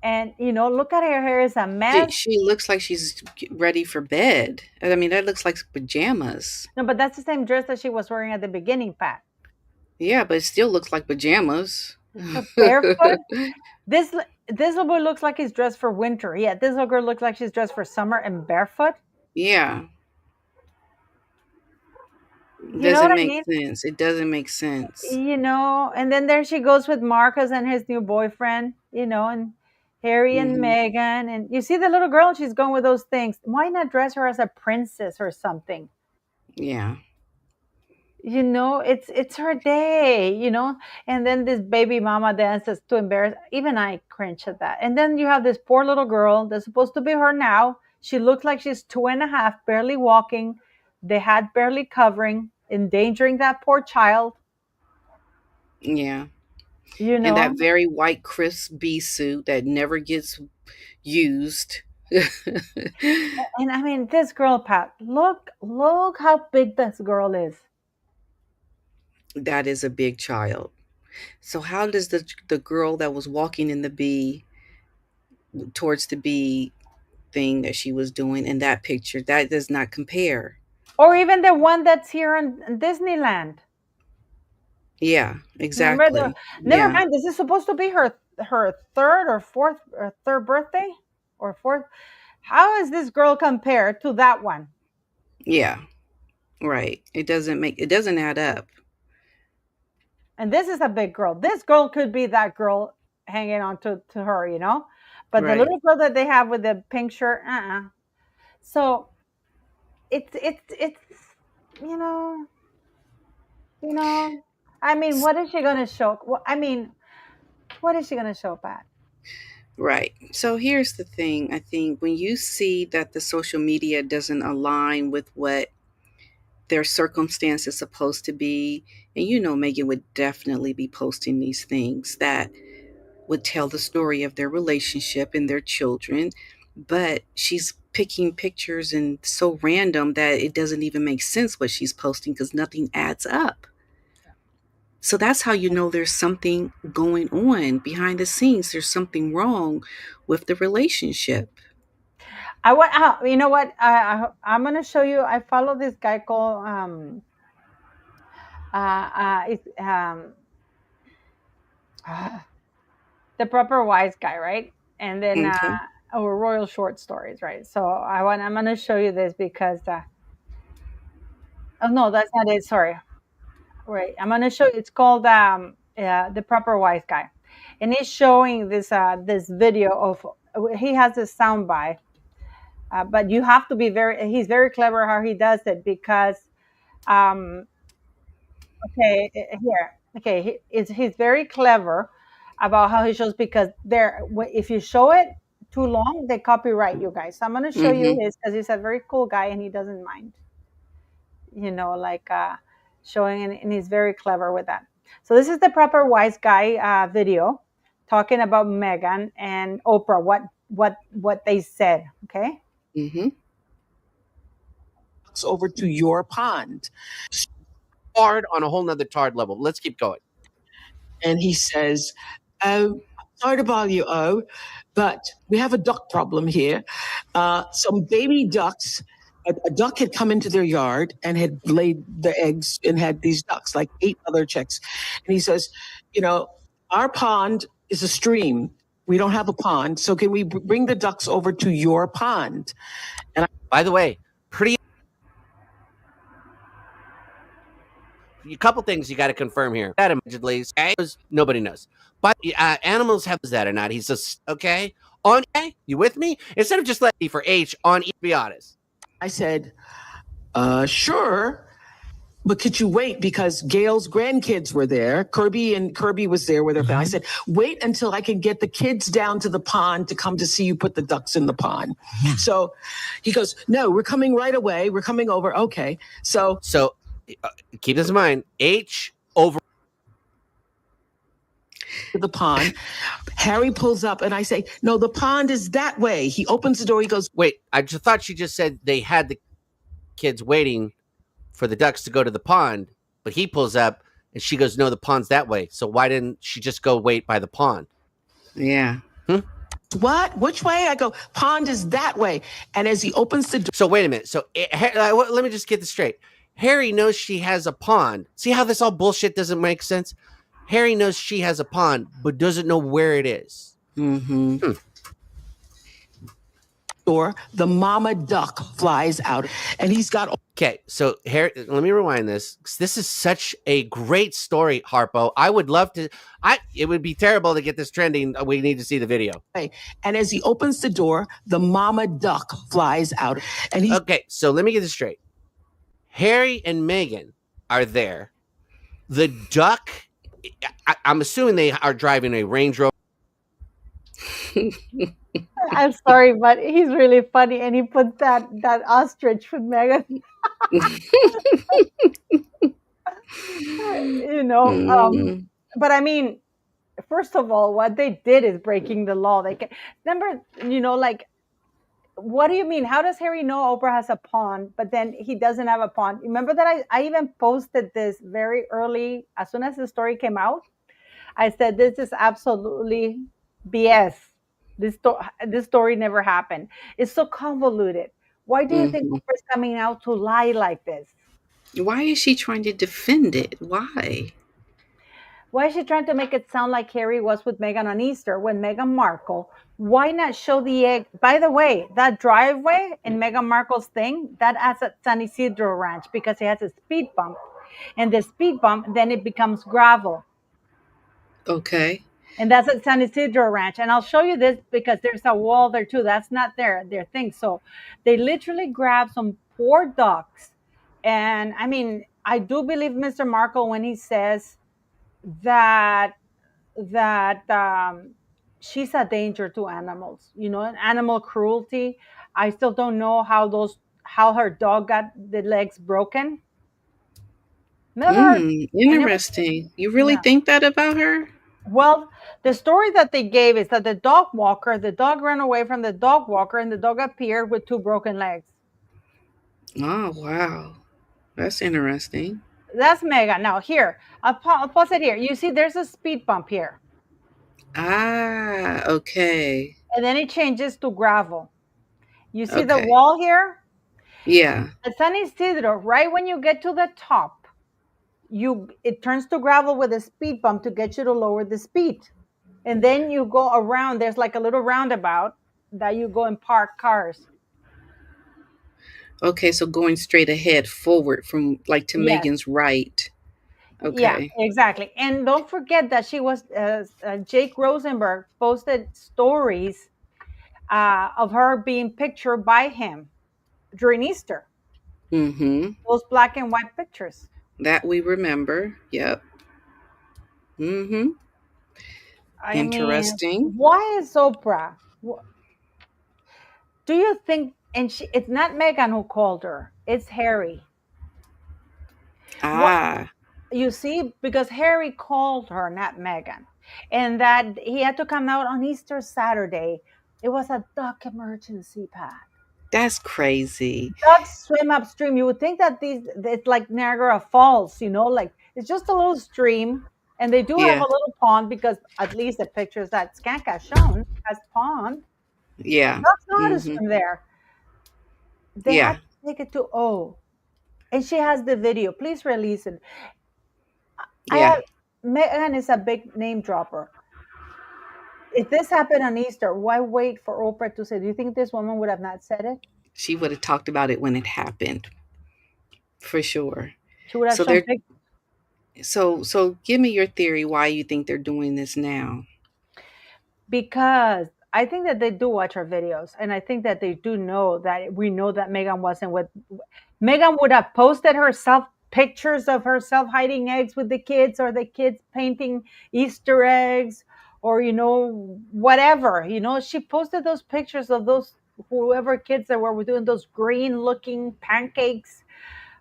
and look at her hair is a mess. She looks like she's ready for bed. I mean, that looks like pajamas. No, but that's the same dress that she was wearing at the beginning, Pat. Yeah, but it still looks like pajamas. But barefoot, this this little boy looks like he's dressed for winter. Yeah, this little girl looks like she's dressed for summer and barefoot. Yeah. You know what Doesn't I make mean? sense. It doesn't make sense. And then there she goes with Marcus and his new boyfriend, and Harry and Hmm. Meghan. And you see the little girl, she's going with those things. Why not dress her as a princess or something? Yeah. It's her day. And then this baby mama dances too embarrassed. Even I cringe at that. And then you have this poor little girl that's supposed to be her now. She looks like she's 2.5, barely walking. They had barely covering, endangering that poor child. Yeah. You And that know, very white, crisp bee suit that never gets used. and I mean, this girl, Pat, look how big this girl is. That is a big child. So how does the girl that was walking in the bee towards the bee thing that she was doing in that picture, that does not compare? Or even the one that's here in Disneyland. Yeah, Remember the? exactly. Never Yeah. mind. This is supposed to be her third or fourth or third birthday or fourth. How is this girl compared to that one? Yeah. Right. It doesn't add up. And this is a big girl. This girl could be that girl hanging on to her. But the Right. little girl that they have with the pink shirt, So it's you know you know. I mean, what is she gonna show? I mean, what is she gonna show, Pat? Right. So here's the thing. I think when you see that the social media doesn't align with what their circumstance is supposed to be, and Megan would definitely be posting these things that would tell the story of their relationship and their children, but she's picking pictures and so random that it doesn't even make sense what she's posting because nothing adds up. So that's how you know there's something going on behind the scenes. There's something wrong with the relationship. I want. You know what? I'm gonna show you. I follow this guy called it's ah, the proper wise guy, right? And then Okay. our royal short stories, right? So I'm gonna show you this because oh no, that's not it. Sorry, right? I'm gonna show you. It's called the proper wise guy, and he's showing this video of he has this sound bite. But you have to be he's very clever how he does it because um, okay, here. Okay, he's very clever about how he shows because if you show it too long, they copyright you guys. So I'm gonna show you Mm-hmm. his because he's a very cool guy and he doesn't mind, like showing and he's very clever with that. So this is the proper wise guy video talking about Megan and Oprah. What they said. Okay. Mm-hmm. Over to your pond. Hard on a whole nother tard level. Let's keep going. And he says, "Oh, sorry to bother you, but we have a duck problem here. Some baby ducks, a duck had come into their yard and had laid the eggs and had these ducks, like 8 other chicks. And he says, our pond is a stream. We don't have a pond. So can we bring the ducks over to your pond?" And by the way, a couple things you got to confirm here. That allegedly, nobody knows. But animals have that or not. He's just okay. On you with me? Instead of just letting me for H on E, be honest. I said, sure. But could you wait? Because Gail's grandkids were there. Kirby was there with her family. I said, wait until I can get the kids down to the pond to come to see you put the ducks in the pond. So he goes, no, we're coming right away. We're coming over. Okay. So keep this in mind. H over the pond. Harry pulls up and I say, no, the pond is that way. He opens the door. He goes, wait, I just thought she just said they had the kids waiting for the ducks to go to the pond, but he pulls up and she goes, no, the pond's that way. So why didn't she just go wait by the pond? Yeah. What? Which way? I go, pond is that way. And as he opens the door. So wait a minute. So let me just get this straight. Harry knows she has a pond. See how this all bullshit doesn't make sense? Harry knows she has a pond, but doesn't know where it is. Mm-hmm. Or the mama duck flies out, and he's got. Okay, so Harry, let me rewind this. This is such a great story, Harpo. I would love to. It would be terrible to get this trending. We need to see the video. And as he opens the door, the mama duck flies out, and he's okay. So let me get this straight. Harry and Meghan are there. The duck. I'm assuming they are driving a Range Rover. I'm sorry, but he's really funny, and he put that ostrich with Megan. You know, Mm. but I mean, first of all, what they did is breaking the law. They can remember, like, what do you mean? How does Harry know Oprah has a pond, but then he doesn't have a pond? Remember that I even posted this very early, as soon as the story came out. I said this is absolutely BS. This story never happened. It's so convoluted. Why do you think Mhm. Oprah's coming out to lie like this? Why is she trying to defend it? Why? Why is she trying to make it sound like Harry was with Meghan on Easter when Meghan Markle? Why not show the egg? By the way, that driveway in Meghan Markle's thing, that has at San Isidro Ranch because it has a speed bump. And the speed bump, then it becomes gravel. Okay. And that's at San Isidro Ranch. And I'll show you this because there's a wall there too. That's not their thing. So they literally grab some poor ducks. And I mean, I do believe Mr. Markle when he says that that she's a danger to animals. And animal cruelty. I still don't know how her dog got the legs broken. Never. I never. Interesting. You really Yeah. think that about her? Well, the story that they gave is that the dog ran away from the dog walker, and the dog appeared with two broken legs. Oh, wow. That's interesting. That's Mega. Now here, I'll pause it here. You see, there's a speed bump here, Ah, okay. and then it changes to gravel. You see the Okay. wall here? Yeah. At San Isidro, right when you get to the top, it turns to gravel with a speed bump to get you to lower the speed. And then you go around, there's like a little roundabout that you go and park cars. Okay, so going straight ahead forward from like to Yes. Megan's right. Yeah, Okay. exactly. And don't forget that Jake Rosenberg posted stories of her being pictured by him during Easter, Mm-hmm. those black and white pictures. That we remember. Yep. Mm-hmm. I mean, Interesting. why is Oprah? Do you think? And it's not Meghan who called her; it's Harry. What Ah, you see, because Harry called her, not Meghan, and that he had to come out on Easter Saturday. It was a duck emergency, Pat. that's crazy. Ducks swim upstream. You would think that it's like Niagara Falls, like it's just a little stream, and they do have Yeah. a little pond because at least the pictures that Skank has shown has pond. Yeah. Ducks know how to Mm-hmm. swim there. They had Yeah. to take it to and she has the video. Please release it. I Yeah. have Megan is a big name dropper. If this happened on Easter, why wait for Oprah to say? Do you think this woman would have not said it? She would have talked about it when it happened, for sure. She would have So shown they're pictures. so give me your theory why you think they're doing this now. Because I think that they do watch our videos, and I think that they do know that we know that Megan wasn't with. Megan would have posted herself pictures of herself hiding eggs with the kids, or the kids painting Easter eggs, or whatever. She posted those pictures of those whoever kids that were doing those green looking pancakes,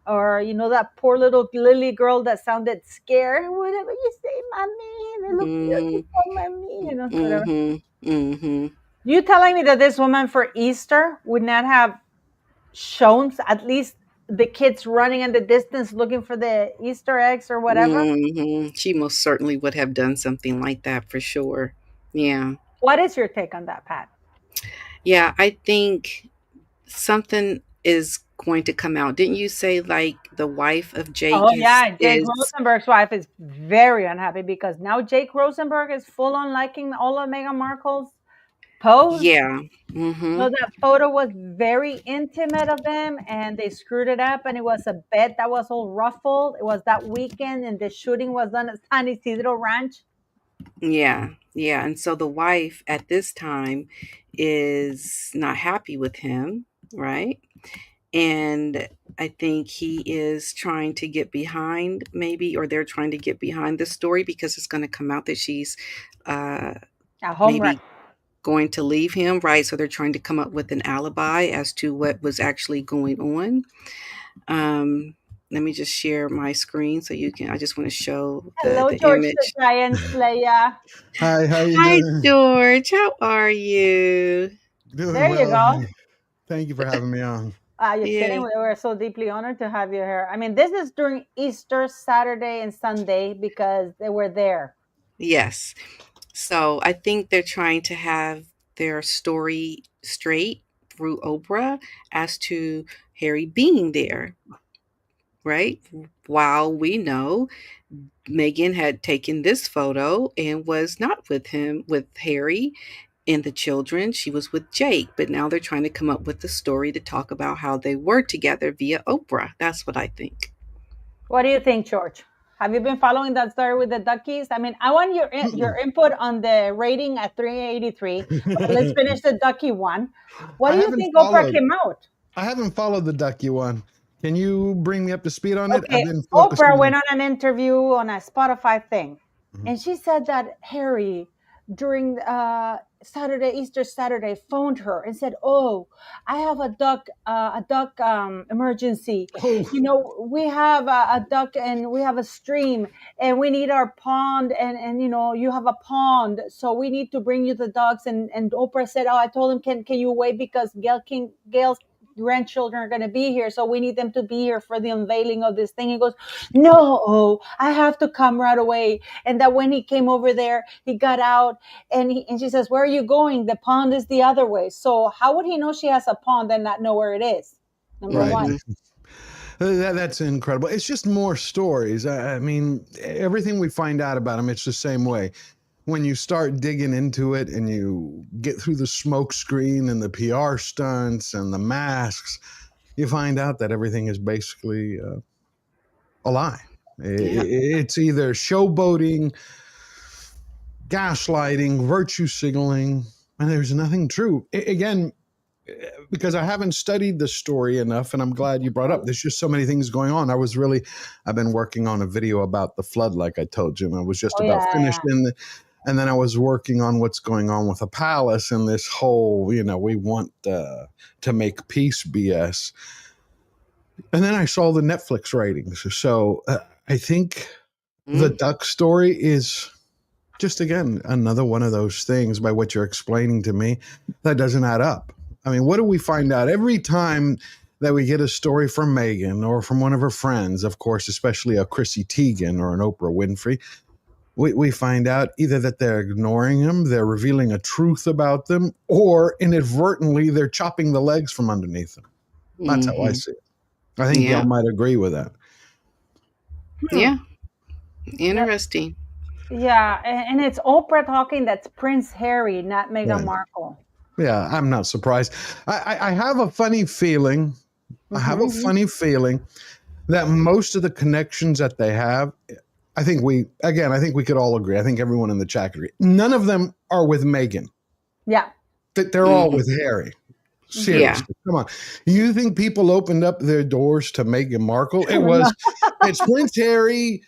or that poor little Lily girl that sounded scared. Whatever you say, mommy, they look Mm-hmm. beautiful, mommy. Whatever. Mm-hmm. Mm-hmm. You telling me that this woman for Easter would not have shown at least the kids running in the distance looking for the Easter eggs or whatever? Mm-hmm. She most certainly would have done something like that for sure. Yeah. What is your take on that, Pat? Yeah, I think something is going to come out. Didn't you say like the wife of Jake Oh yeah, Jake is Rosenberg's wife is very unhappy because now Jake Rosenberg is full on liking all of Meghan Markle's posts. yeah. Mm-hmm. So that photo was very intimate of them, and they screwed it up, and it was a bed that was all ruffled. It was that weekend, and the shooting was done at San Isidro Ranch. Yeah. Yeah. And so the wife at this time is not happy with him, right? And I think he is trying to get behind, maybe, or they're trying to get behind the story because it's going to come out that she's uh, A home run. maybe going to leave him, right? So they're trying to come up with an alibi as to what was actually going on. Let me just share my screen so you can. I just want to show Hello, the George the image. Giant Slayer. Hi, how you Hi, doing? George. How are you? Doing There you well. go. Thank you for having me on. Are you kidding? Yeah. We were so deeply honored to have you here. I mean, this is during Easter Saturday and Sunday because they were there. Yes. So I think they're trying to have their story straight through Oprah as to Harry being there, right? While we know Megan had taken this photo and was not with him, with Harry and the children. She was with Jake, but now they're trying to come up with the story to talk about how they were together via Oprah. That's what I think. What do you think, George? Have you been following that story with the duckies? I mean, I want your Mm-mm. input on the rating at 383, but let's finish the ducky one. What I do you haven't think Oprah followed. came out? I haven't followed the Ducky one. Can you bring me up to speed on it? I've Okay, been Oprah focusing on. went on an interview on a Spotify thing, Mhm. and she said that Harry, during Saturday, Easter Saturday, phoned her and said, "Oh, I have a duck emergency. Oh, You know, we have a duck and we have a stream, and we need our pond, and you know, you have a pond, so we need to bring you the ducks." And Oprah said, "Oh, I told him, can you wait because Gail's grandchildren are going to be here, so we need them to be here for the unveiling of this thing." He goes, "No, I have to come right away." And that when he came over there, he got out, and she says, "Where are you going? The pond is the other way." So how would he know she has a pond and not know where it is? Number right. one. Mhm. That's incredible. It's just more stories. I mean, everything we find out about him, it's the same way. When you start digging into it and you get through the smoke screen and the PR stunts and the masks, you find out that everything is basically a lie. Yeah. It's either showboating, gaslighting, virtue signaling, and there's nothing true. Again, because I haven't studied the story enough, and I'm glad you brought up. There's just so many things going on. I've been working on a video about the flood, like I told you, and I was just Oh about yeah. finished and then I was working on what's going on with the palace and this whole, we want to make peace BS. And then I saw the Netflix ratings. So I think the Mhm. duck story is just, again, another one of those things by what you're explaining to me that doesn't add up. I mean, what do we find out every time that we get a story from Megan or from one of her friends, of course, especially a Chrissy Teigen or an Oprah Winfrey? We find out either that they're ignoring them, they're revealing a truth about them, or inadvertently they're chopping the legs from underneath them. That's how I Mhm. see it. I think y'all Yeah. might agree with that. Hmm. Yeah. That, Interesting. yeah, and it's Oprah talking. That's Prince Harry, not Meghan Right. Markle. Yeah, I'm not surprised. I have a funny feeling. I have a Hmm. funny feeling that most of the connections that they have, I think we could all agree. I think everyone in the chat could agree. None of them are with Megan. Yeah. They're all Mhm. with Harry. Hmm. Yeah. Seriously, come on. You think people opened up their doors to Meghan Markle? No. It's Prince Harry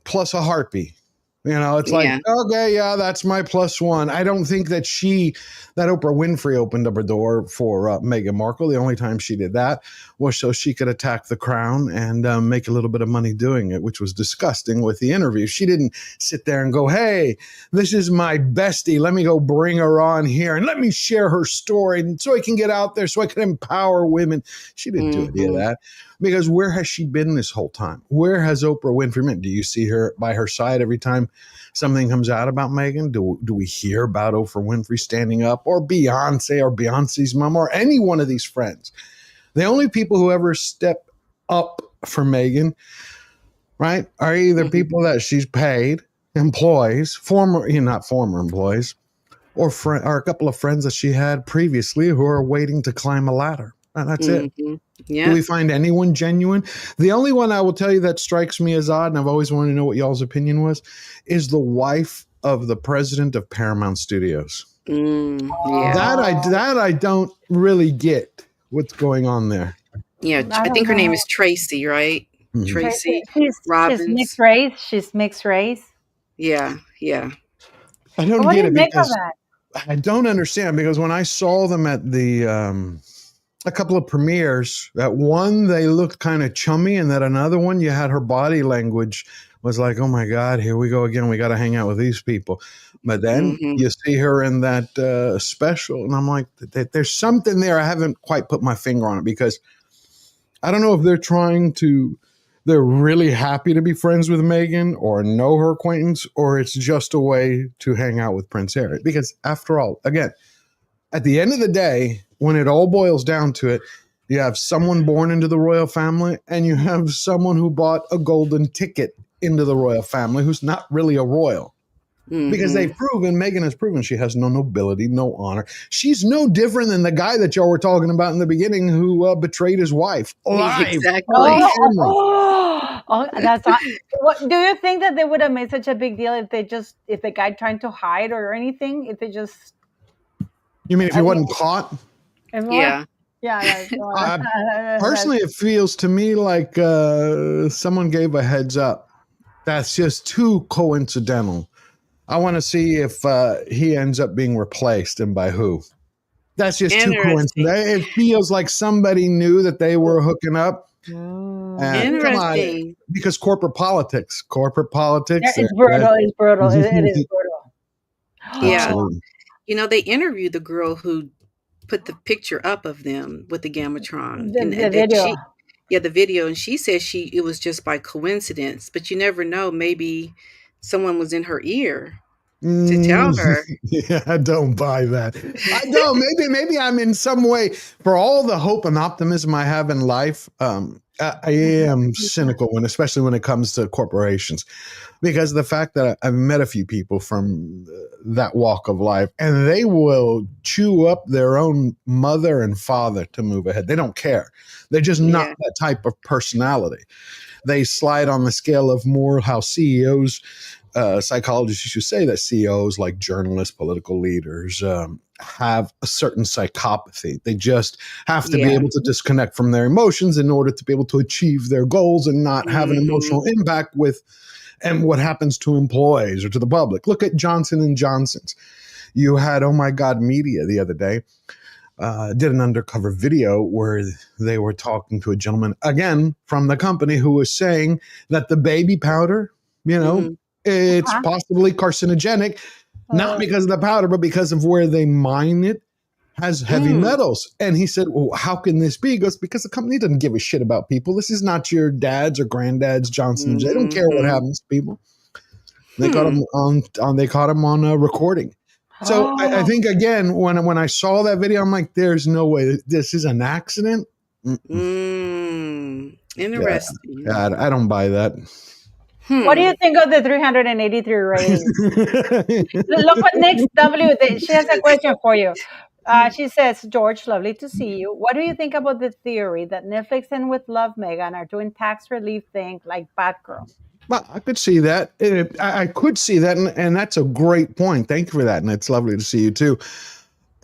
plus a harpy. It's like, Yeah. okay, yeah, that's my plus one. I don't think that Oprah Winfrey opened up her door for Meghan Markle. The only time she did that was so she could attack the crown and make a little bit of money doing it, which was disgusting with the interview. She didn't sit there and go, hey, this is my bestie. Let me go bring her on here and let me share her story so I can get out there, so I can empower women. She didn't do any of Mhm. that. Because where has she been this whole time? Where has Oprah Winfrey been? Do you see her by her side every time something comes out about Megan? Do we hear about Oprah Winfrey standing up, or Beyonce's mom, or any one of these friends? The only people who ever step up for Meghan, right, are either Mhm. people that she's paid, employees, former, not former employees, or a couple of friends that she had previously who are waiting to climb a ladder. And that's it. Mhm. Do Yeah. we find anyone genuine? The only one I will tell you that strikes me as odd, and I've always wanted to know what y'all's opinion was, is the wife of the president of Paramount Studios. Yeah. That I don't really get what's going on there. Yeah. I I don't think her name know. is Tracy, right? Mhm. Tracy She's Robbins. mixed race. She's mixed race. Yeah. Yeah. I But don't what do get you it make of because that? I don't understand, because when I saw them at the a couple of premieres, that one they looked kind of chummy, and that another one you had her body language was like, oh my God, here we go again. We got to hang out with these people. But then Mhm. you see her in that special, and I'm like, there's something there. I haven't quite put my finger on it, because I don't know if they're really happy to be friends with Meghan or know her acquaintance, or it's just a way to hang out with Prince Harry. Because after all, again, at the end of the day, when it all boils down to it, you have someone born into the royal family, and you have someone who bought a golden ticket into the royal family who's not really a royal. Because Mhm. Meghan has proven she has no nobility, no honor. She's no different than the guy that y'all were talking about in the beginning who betrayed his wife live on Exactly. camera. That's not. What do you think that they would have made such a big deal if the guy trying to hide or anything? If they just, You mean if he I mean, wasn't caught? if what? Yeah. Yeah, Uh, Personally, it feels to me like someone gave a heads up. That's just too coincidental. I want to see if he ends up being replaced, and by who. That's just too Interesting. coincidental. It feels like somebody knew that they were hooking up. Come on, Interesting. because corporate politics. It's brutal. It's brutal. It is Yeah. brutal. Absolutely. They interviewed the girl who put the picture up of them with the Gamatron, The and that video. the video, and she says it was just by coincidence, but you never know. Maybe someone was in her ear to tell her. Yeah, I don't buy that. I don't. Maybe I'm in some way, for all the hope and optimism I have in life. I am cynical especially when it comes to corporations, because the fact that I've met a few people from that walk of life, and they will chew up their own mother and father to move ahead. They don't care. They're just not Yeah. that type of personality. They slide on the scale of more how CEOs, psychologists used to say that CEOs, like journalists, political leaders, have a certain psychopathy. They just have to be Yeah. able to disconnect from their emotions in order to be able to achieve their goals and not have an Mhm. emotional impact with and what happens to employees or to the public. Look at Johnson and Johnson's. You had Oh My God Media the other day did an undercover video where they were talking to a gentleman, again, from the company, who was saying that the baby powder, Mhm. it's possibly carcinogenic, not because of the powder, but because of where they mine it, has heavy Mm. metals. And he said, well, how can this be? He goes, because the company doesn't give a shit about people. This is not your dad's or granddad's Johnson. They don't care what Mhm. happens to people. They caught Hmm. him on a recording. So I think, again, when I saw that video, I'm like, there's no way this is an accident. Yeah, Interesting. I don't buy that. What do Hmm. you think of the 383 rating? Look what next W. She has a question for you. She says, George, lovely to see you. What do you think about the theory that Netflix and With Love Megan are doing tax relief things like Batgirl? Well, I could see that. I could see that, and that's a great point. Thank you for that, and it's lovely to see you too.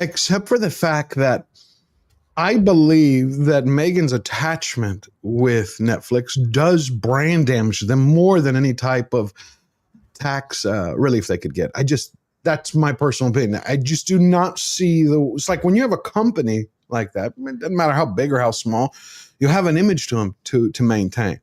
Except for the fact that I believe that Megan's attachment with Netflix does brand damage them more than any type of tax relief they could get. That's my personal opinion. I just do not see it's like when you have a company like that, it doesn't matter how big or how small, you have an image to them to maintain.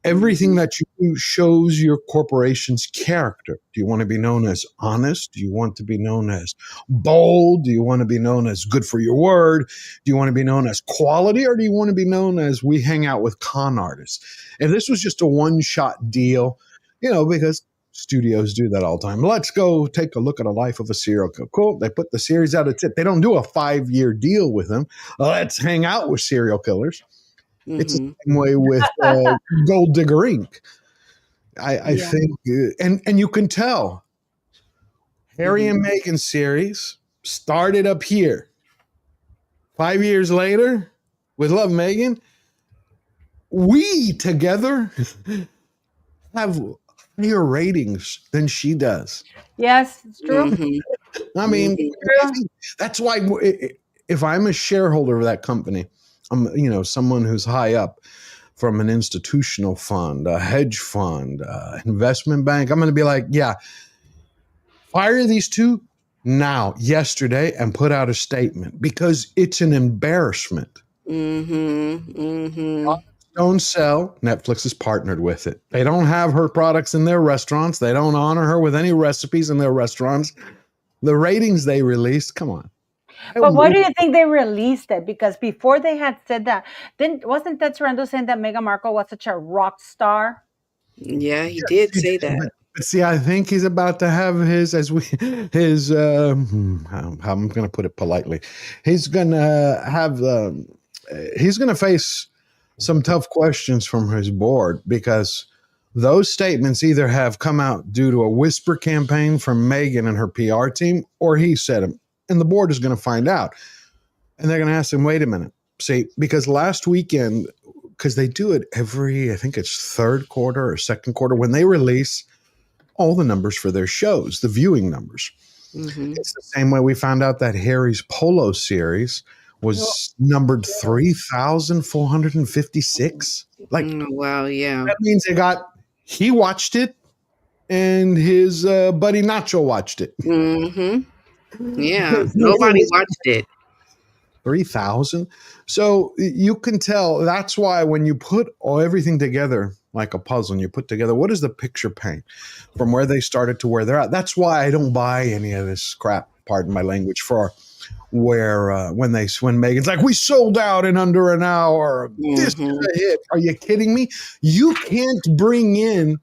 Everything that you do shows your corporation's character. Do you want to be known as honest? Do you want to be known as bold? Do you want to be known as good for your word? Do you want to be known as quality, or do you want to be known as we hang out with con artists? If this was just a one-shot deal, because studios do that all the time. Let's go take a look at a life of a serial killer. Cool. They put the series out. It's it. They don't do a 5-year deal with them. Let's hang out with serial killers. It's the Mm-hmm. same way with Gold Digger Inc. I Yeah. think, and you can tell Harry Mm-hmm. and Meghan series started up here. 5 years later, with Love Meghan, we together have higher ratings than she does. Yes, it's true. Mm-hmm. I mean, Mm-hmm. True. that's why if I'm a shareholder of that company, I'm someone who's high up from an institutional fund, a hedge fund, investment bank. I'm going to be like, yeah, fire these two now, yesterday, and put out a statement because it's an embarrassment. Mm-hmm. Mm-hmm. Don't sell. Netflix is partnered with it. They don't have her products in their restaurants. They don't honor her with any recipes in their restaurants. The ratings they released, come on. But why do you think they released it? Because before they had said that, then wasn't Ted Sarandos saying that Meghan Markle was such a rock star? Yeah, he did say that. But see, I think he's about to have how I'm going to put it politely. He's going to have he's going to face some tough questions from his board because those statements either have come out due to a whisper campaign from Meghan and her PR team, or he said them, and the board is going to find out, and they're going to ask him, "Wait a minute, see," because last weekend, because they do it every, I think it's third quarter or second quarter when they release all the numbers for their shows, the viewing numbers. Mm-hmm. It's the same way we found out that Harry's Polo series was numbered 3,456. Like, Wow, yeah. that means he watched it and his buddy Nacho watched it. Mm-hmm. Yeah. Nobody watched it. 3,000. So you can tell that's why when you put everything together like a puzzle and you put together, what is the picture paint from where they started to where they're at? That's why I don't buy any of this crap, pardon my language, for where when Meghan's like, we sold out in under an hour. This is a hit. Are you kidding me? You can't bring in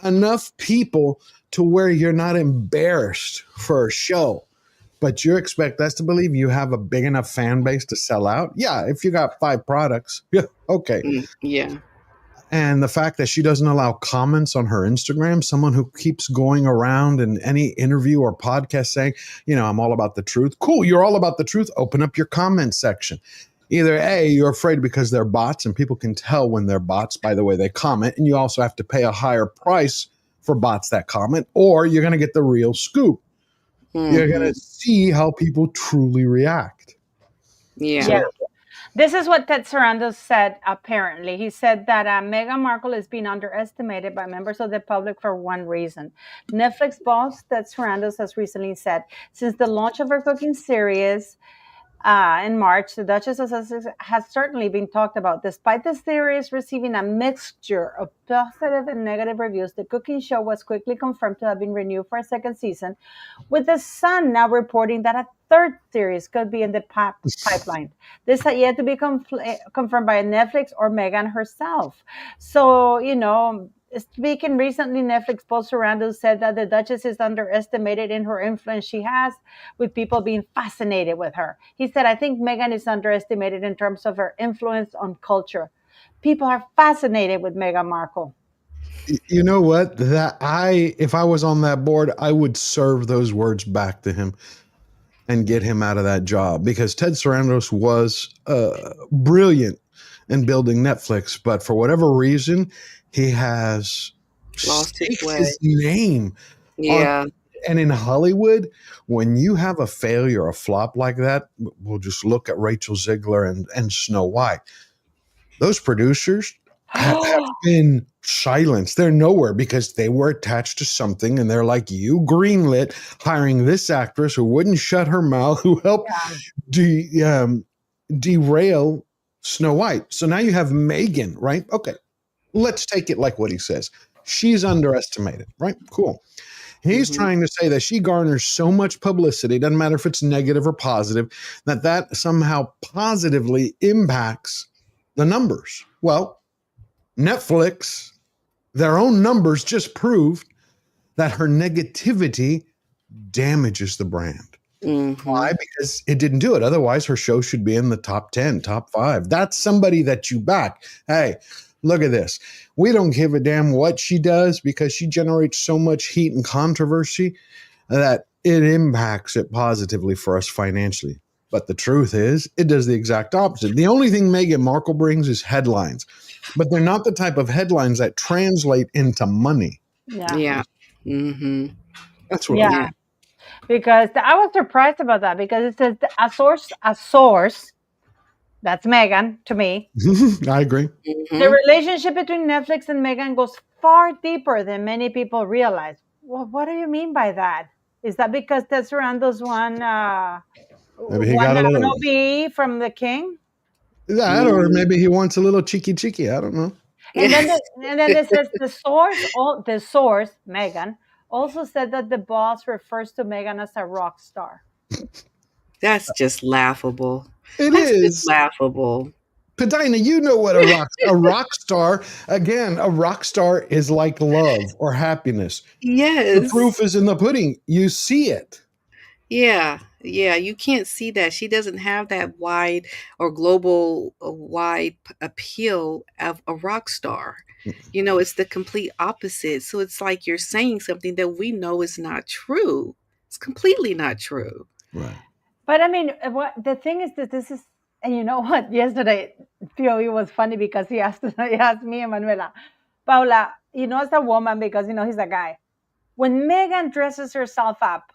enough people to where you're not embarrassed for a show. But you expect us to believe you have a big enough fan base to sell out? Yeah, if you got 5 products, yeah, okay. Yeah. And the fact that she doesn't allow comments on her Instagram, someone who keeps going around in any interview or podcast saying, I'm all about the truth. Cool, you're all about the truth. Open up your comment section. Either A, you're afraid because they're bots, and people can tell when they're bots by the way they comment, and you also have to pay a higher price for bots that comment, or you're going to get the real scoop. Mm-hmm. You're going to see how people truly react. Yeah. Yeah. This is what Ted Sarandos said, apparently. He said that Meghan Markle is being underestimated by members of the public for one reason. Netflix boss Ted Sarandos has recently said, since the launch of her cooking series in March, the Duchess of Sussex has certainly been talked about. Despite the series receiving a mixture of positive and negative reviews, the cooking show was quickly confirmed to have been renewed for a second season, with The Sun now reporting that a third series could be in the pipeline. This had yet to be confirmed by Netflix or Meghan herself. So, speaking recently, Netflix boss Sarandos said that the Duchess is underestimated in her influence she has, with people being fascinated with her. He said, I think Meghan is underestimated in terms of her influence on culture. People are fascinated with Meghan Markle. You know what? If I was on that board, I would serve those words back to him and get him out of that job, because Ted Sarandos was brilliant in building Netflix, but for whatever reason, he has Lost his staked way. his name. Yeah. And in Hollywood, when you have a failure, a flop like that, we'll just look at Rachel Ziegler and Snow White. Those producers have been silenced. They're nowhere because they were attached to something, and they're like, you greenlit hiring this actress who wouldn't shut her mouth, who helped derail Snow White. So now you have Meghan, right? Okay, let's take it like what he says. She's underestimated, right? Cool. He's trying to say that she garners so much publicity, doesn't matter if it's negative or positive, that somehow positively impacts the numbers. Well, Netflix, their own numbers just proved that her negativity damages the brand. Mm-hmm. Why? Because it didn't do it. Otherwise, her show should be in the top 10, top 5. That's somebody that you back. Hey, look at this. We don't give a damn what she does because she generates so much heat and controversy that it impacts it positively for us financially. But the truth is, it does the exact opposite. The only thing Meghan Markle brings is headlines, but they're not the type of headlines that translate into money. Yeah. Yeah. Mm-hmm. That's what Yeah. Yeah. Because I was surprised about that because it says a source, that's Megan to me. I agree. Mm-hmm. The relationship between Netflix and Megan goes far deeper than many people realize. Well, what do you mean by that? Is that because Ted Sarandos Maybe he won got a an little OBE from the king? that, or maybe he wants a little cheeky. I don't know. And then Yeah. it says the source, Megan, also said that the boss refers to Megan as a rock star. That's just laughable. It That's just is. laughable. Padina, you know what a rock star, again, a rock star is like love or happiness. The Yes. proof is in the pudding. You see it. Yeah. Yeah. You can't see that. She doesn't have that wide or global wide appeal of a rock star. You know, it's the complete opposite. So it's like you're saying something that we know is not true. It's completely not true. Right. But I mean, what the thing is that this is, and you know what? Yesterday, Pio was funny because he asked me and Manuela, Paula, as a woman, because he's a guy. When Megan dresses herself up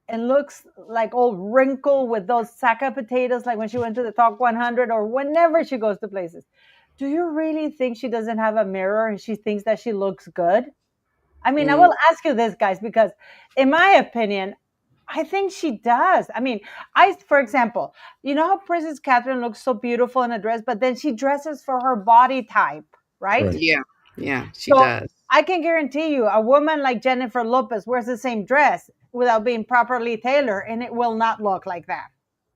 and looks like all wrinkled with those sack of potatoes, like when she went to the Talk 100 or whenever she goes to places, do you really think she doesn't have a mirror and she thinks that she looks good? I mean, I will ask you this, guys, because in my opinion, I think she does. I mean, for example, you know how Princess Catherine looks so beautiful in a dress, but then she dresses for her body type, right? Correct. Yeah. Yeah. She So does. I can guarantee you, a woman like Jennifer Lopez wears the same dress without being properly tailored, and it will not look like that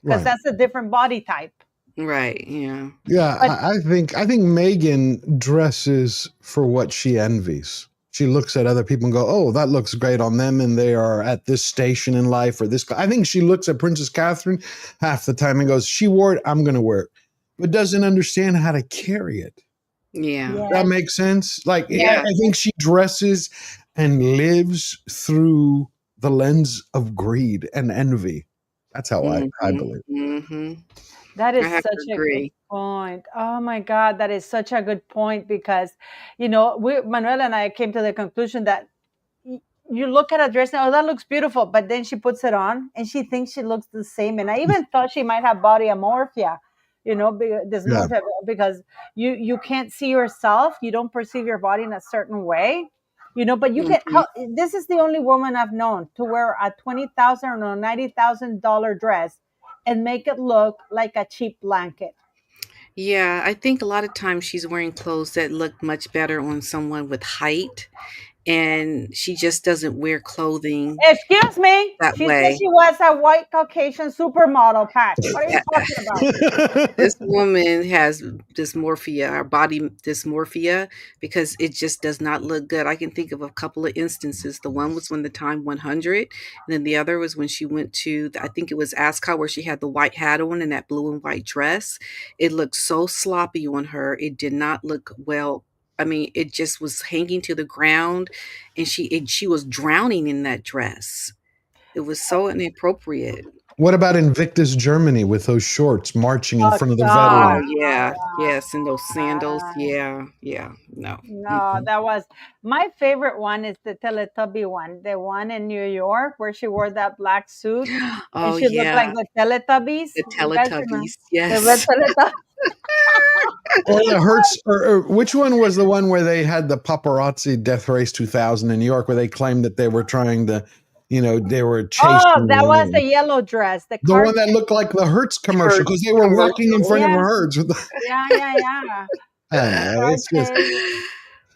because Right. that's a different body type. Right. Yeah. Yeah, But I think Megan dresses for what she envies. She looks at other people and go, "Oh, that looks great on them, and they are at this station in life or this." I think she looks at Princess Catherine half the time and goes, "She wore it, I'm going to wear it," but doesn't understand how to carry it. Yeah. yes, That makes sense. Like Yeah. I think she dresses and lives through the lens of greed and envy. That's how I Mm-hmm. believe. Mm-hmm. that I is have such to a good agree. point. Oh my God, that is such a good point because, Manuel and I came to the conclusion that you look at a dress and, oh, that looks beautiful, but then she puts it on and she thinks she looks the same. And I even thought she might have body amorphia, Yeah. dysmorphia, because you can't see yourself, you don't perceive your body in a certain way, but you can. Mhm. This is the only woman I've known to wear a $20,000 or $90,000 dress and make it look like a cheap blanket. Yeah, I think a lot of times she's wearing clothes that look much better on someone with height, and she just doesn't wear clothing Excuse me. that She said way. she was a white Caucasian supermodel, Pat. What are you talking about? This woman has dysmorphia, or body dysmorphia, because it just does not look good. I can think of a couple of instances. The one was when the Time 100, and then the other was when she went to, I think it was Ascot, where she had the white hat on and that blue and white dress. It looked so sloppy on her. It did not look well. I mean, it just was hanging to the ground, and she was drowning in that dress. It was so inappropriate. What about Invictus Germany with those shorts marching in Oh front of the God. Oh, veterans? yeah. Yes, and those sandals. Yeah, yeah. No. No, Mm-mm. that was my favorite one is the Teletubby one, the one in New York where she wore that black suit and Oh, she looked like yeah. the Teletubbies. The You guys remember Teletubbies. the red Yes. Teletubbies? Or the Hertz, or which one was the one where they had the paparazzi Death Race 2000 in New York, where they claimed that they were trying to, they were chasing Oh, that was the them. yellow dress, the The one card. that looked like the Hertz commercial Her because they were walking in commercial. front of a Yeah, Hertz. yeah. I don't know. It's just Okay.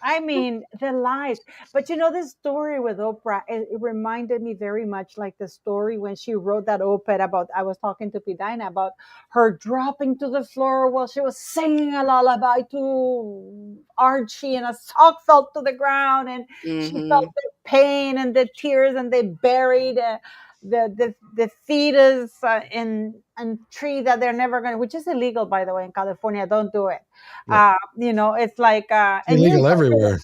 I mean, the lies. But you know, this story with Oprah, it reminded me very much like the story when she wrote that op-ed about, I was talking to Pidina about her dropping to the floor while she was singing a lullaby to Archie, and a sock fell to the ground, and she felt Mm-hmm. the pain and the tears, and they buried the fetus in tree that they're never going to, which is illegal, by the way, in California. Don't do it. Yeah. It's like, and you Illegal worked everywhere.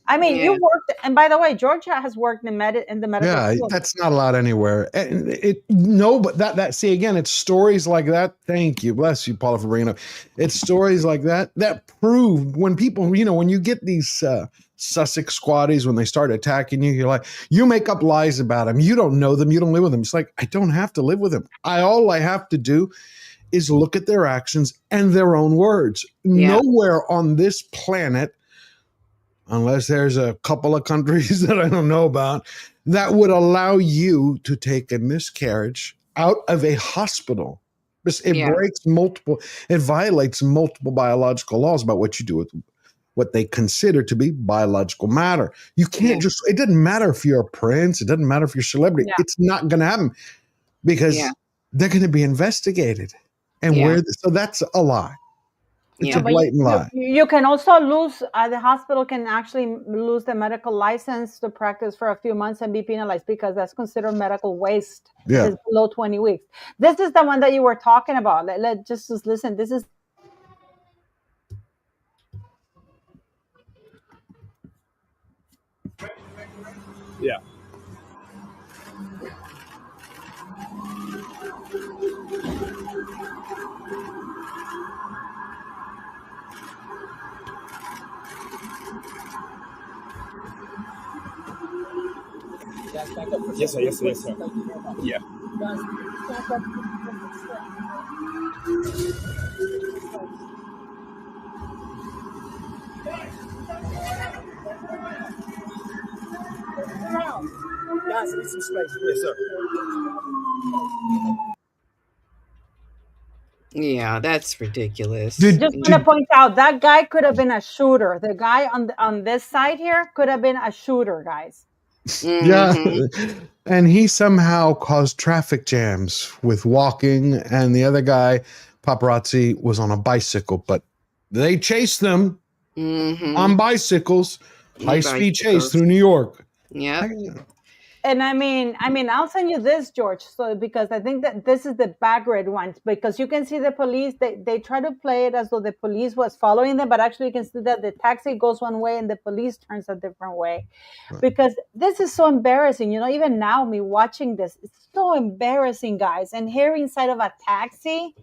I mean, you Yeah. worked, and by the way, Georgia has worked in the medical Yeah, field. that's not allowed anywhere. And no, but that see again, it's stories like that. Thank you, bless you, Paula, for bringing it up. It's stories like that that prove when people, when you get these Sussex squatties, when they start attacking you, you're like, you make up lies about them. You don't know them. You don't live with them. It's like, I don't have to live with them. All I have to do is look at their actions and their own words. Yeah. Nowhere on this planet, unless there's a couple of countries that I don't know about, that would allow you to take a miscarriage out of a hospital. It Yeah. it violates multiple biological laws about what you do with what they consider to be biological matter. You can't it doesn't matter if you're a prince, it doesn't matter if you're a celebrity. Yeah. It's not going to happen because Yeah. they're going to be investigated. And Yeah. so that's a lie. It's Yeah. a But blatant lie. you can also lose, the hospital can actually lose the medical license to practice for a few months and be penalized because that's considered medical waste. Yeah. It's below 20 weeks. This is the one that you were talking about. Just listen. This is. Yeah. Yes, sir. Yes, sir. Yes, sir. Yeah. Guys, I need some space. Yes, sir. Yeah, that's ridiculous. Did- Just want to point out that guy could have been a shooter. The guy on this side here could have been a shooter, guys. Yeah. Mhm. And he somehow caused traffic jams with walking, and the other guy, paparazzi, was on a bicycle, but they chased them Mhm. on bicycles, high-speed chase Bicycles. through New York. Yeah. And I mean, I'll send you this, George. So because I think that this is the backgrid one, because you can see the police. They try to play it as though the police was following them, but actually you can see that the taxi goes one way and the police turns a different way. Because this is so embarrassing. Even now, me watching this, it's so embarrassing, guys. And here inside of a taxi,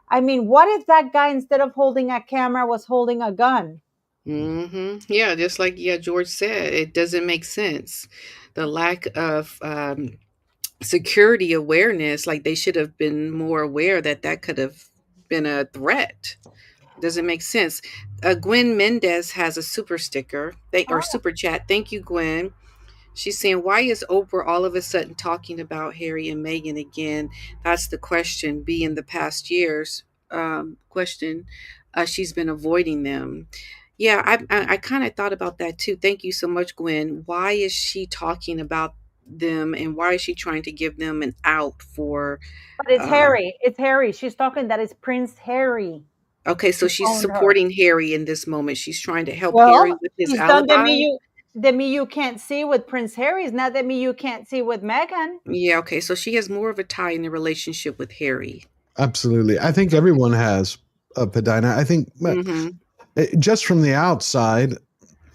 I mean, what if that guy, instead of holding a camera, was holding a gun? Yeah, just like George said, it doesn't make sense. The lack of security awareness, like they should have been more aware that that could have been a threat. Doesn't make sense. Gwen Mendez has a super sticker or super chat. Thank you, Gwen. She's saying, why is Oprah all of a sudden talking about Harry and Meghan again? That's the question. Be in the past years question. She's been avoiding them. Yeah, I kind of thought about that too. Thank you so much, Gwen. Why is she talking about them, and why is she trying to give them an out for? But it's Harry. It's Harry. She's talking that it's Prince Harry. Okay, so she's owned her. supporting Harry in this moment. She's trying to help Well, Harry with his he's done alibi. the me you can't see with Prince Harry is not the me you can't see with Meghan. Yeah, okay, so she has more of a tie in the relationship with Harry. Absolutely. I think everyone has, Padina. I think Mhm. just from the outside,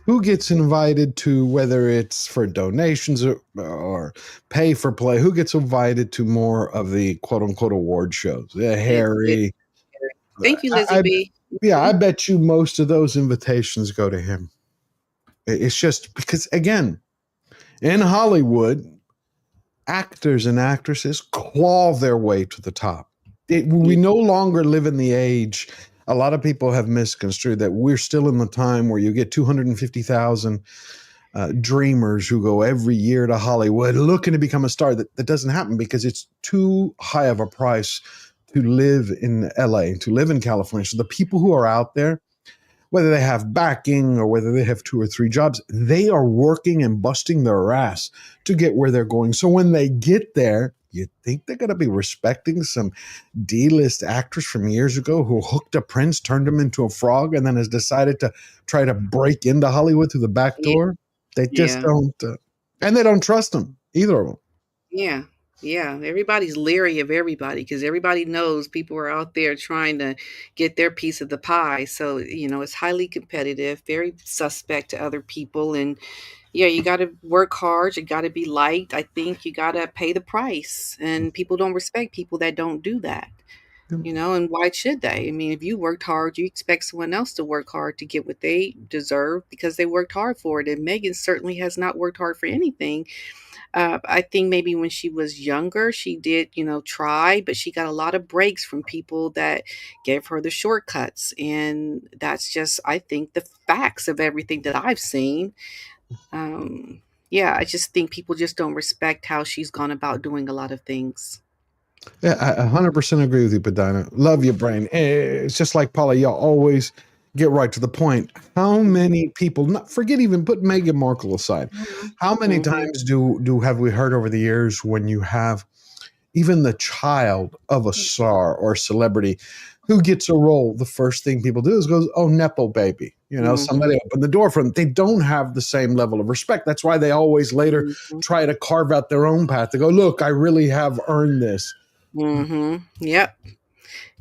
who gets invited to, whether it's for donations or pay for play, who gets invited to more of the quote unquote award shows? Harry. Thank you, Lizzie B. Yeah, I bet you most of those invitations go to him. It's just because, again, in Hollywood, actors and actresses claw their way to the top. We no longer live in the age. A lot of people have misconstrued that we're still in the time where you get 250,000 dreamers who go every year to Hollywood looking to become a star. That doesn't happen because it's too high of a price to live in LA, to live in California. So the people who are out there, whether they have backing or whether they have two or three jobs, they are working and busting their ass to get where they're going. So when they get there, you think they're going to be respecting some D-list actress from years ago who hooked a prince, turned him into a frog, and then has decided to try to break into Hollywood through the back Yeah. door? They just Yeah. don't, and they don't trust them, either of them. Yeah. Yeah. Everybody's leery of everybody because everybody knows people are out there trying to get their piece of the pie. So, it's highly competitive, very suspect to other people. And yeah, you got to work hard. You got to be liked. I think you got to pay the price. And people don't respect people that don't do that. And why should they? I mean, if you worked hard, you expect someone else to work hard to get what they deserve because they worked hard for it. And Megan certainly has not worked hard for anything. I think maybe when she was younger, she did, try, but she got a lot of breaks from people that gave her the shortcuts. And that's just, I think, the facts of everything that I've seen. Um, yeah, I just think people just don't respect how she's gone about doing a lot of things. Yeah, I 100% agree with you, Padina. Love your brain. It's just like Paula, y'all always get right to the point. How many people, not forget even put Meghan Markle aside, how many Mhm. times do have we heard over the years when you have even the child of a star or celebrity who gets a role, the first thing people do is goes, "Oh, nepo baby." Mhm. Somebody opened the door for them. They don't have the same level of respect. That's why they always later Mhm. try to carve out their own path. They go, "Look, I really have earned this." Mhm. Yep.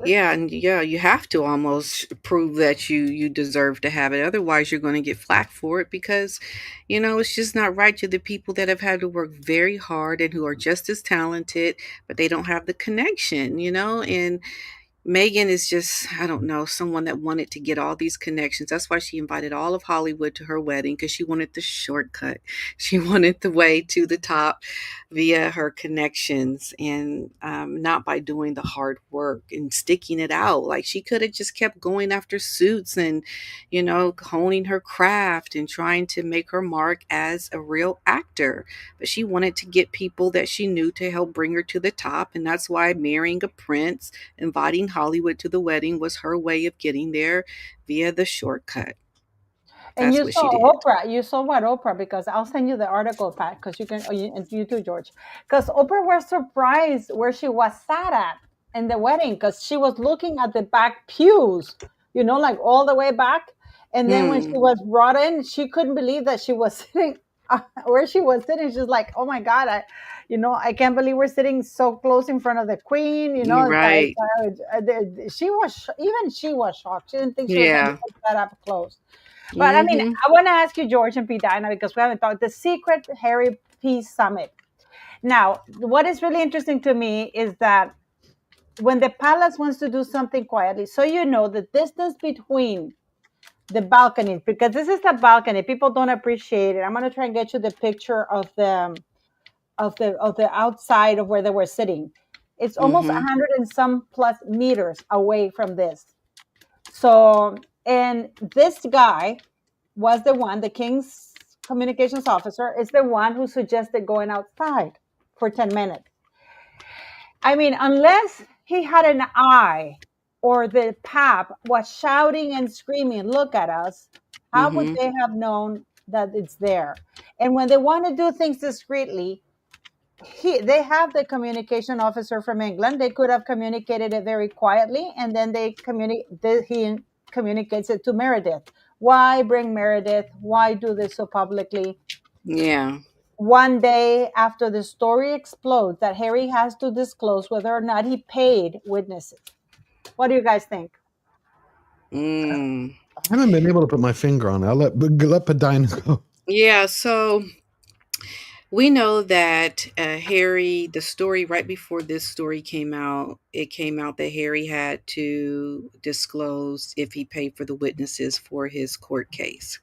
Yeah, and yeah, you have to almost prove that you deserve to have it. Otherwise, you're going to get flack for it because, it's just not right to the people that have had to work very hard and who are just as talented, but they don't have the connection. And Megan is just, I don't know, someone that wanted to get all these connections. That's why she invited all of Hollywood to her wedding because she wanted the shortcut. She wanted the way to the top via her connections and not by doing the hard work and sticking it out. Like she could have just kept going after suits and, honing her craft and trying to make her mark as a real actor. But she wanted to get people that she knew to help bring her to the top. And that's why marrying a prince, inviting Hollywood to the wedding was her way of getting there via the shortcut. And That's you what she saw did. Oprah. You saw what Oprah, because I'll send you the article, Pat, because you can, oh, and you too, George. Because Oprah was surprised where she was sat at in the wedding, because she was looking at the back pews, like all the way back. And then when she Hmm. was brought in, she couldn't believe that she was sitting where she was sitting. She's like, "Oh my God, I can't believe we're sitting so close in front of the queen." You're It's like right. she was even she was shocked. She didn't think she was going to Yeah. be that up close. But I mean, Hmm. I want to ask you, George and P. Dinah, because we haven't talked the secret Harry Peace Summit. Now, what is really interesting to me is that when the palace wants to do something quietly, so the distance between the balconies, because this is the balcony, people don't appreciate it. I'm going to try and get you the picture of the outside of where they were sitting. It's almost Hmm. 100 and some plus meters away from this. So, and this guy was the king's communications officer, is the one who suggested going outside for 10 minutes. I mean, unless he had an eye or the pap was shouting and screaming, "Look at us," how would Hmm. they have known that it's there? And when they want to do things discreetly, they have the communication officer from England. They could have communicated it very quietly, and then he communicates it to Meredith. Why bring Meredith? Why do this so publicly? Yeah. One day after the story explodes, that Harry has to disclose whether or not he paid witnesses. What do you guys think? Mm. I haven't been able to put my finger on it. I'll let Padina go. Yeah. So we know that Harry, the story right before this story came out, it came out that Harry had to disclose if he paid for the witnesses for his court case.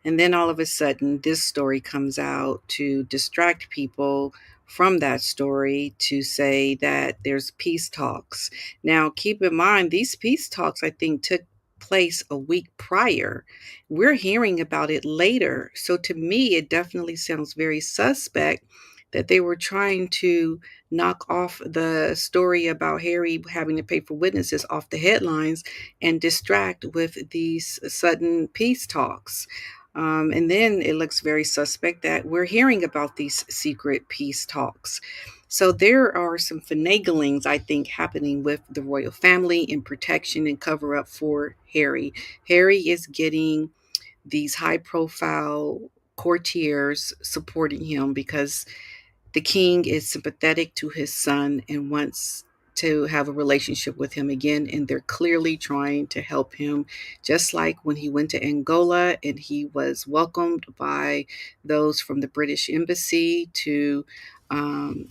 And then all of a sudden, this story comes out to distract people from that story to say that there's peace talks. Now, keep in mind, these peace talks, I think, took place a week prior. We're hearing about it later. So to me, it definitely sounds very suspect that they were trying to knock off the story about Harry having to pay for witnesses off the headlines and distract with these sudden peace talks. And then it looks very suspect that we're hearing about these secret peace talks. So there are some finaglings, I think, happening with the royal family in protection and cover up for Harry. Harry is getting these high profile courtiers supporting him because the king is sympathetic to his son and wants to have a relationship with him again. And they're clearly trying to help him, just like when he went to Angola and he was welcomed by those from the British embassy to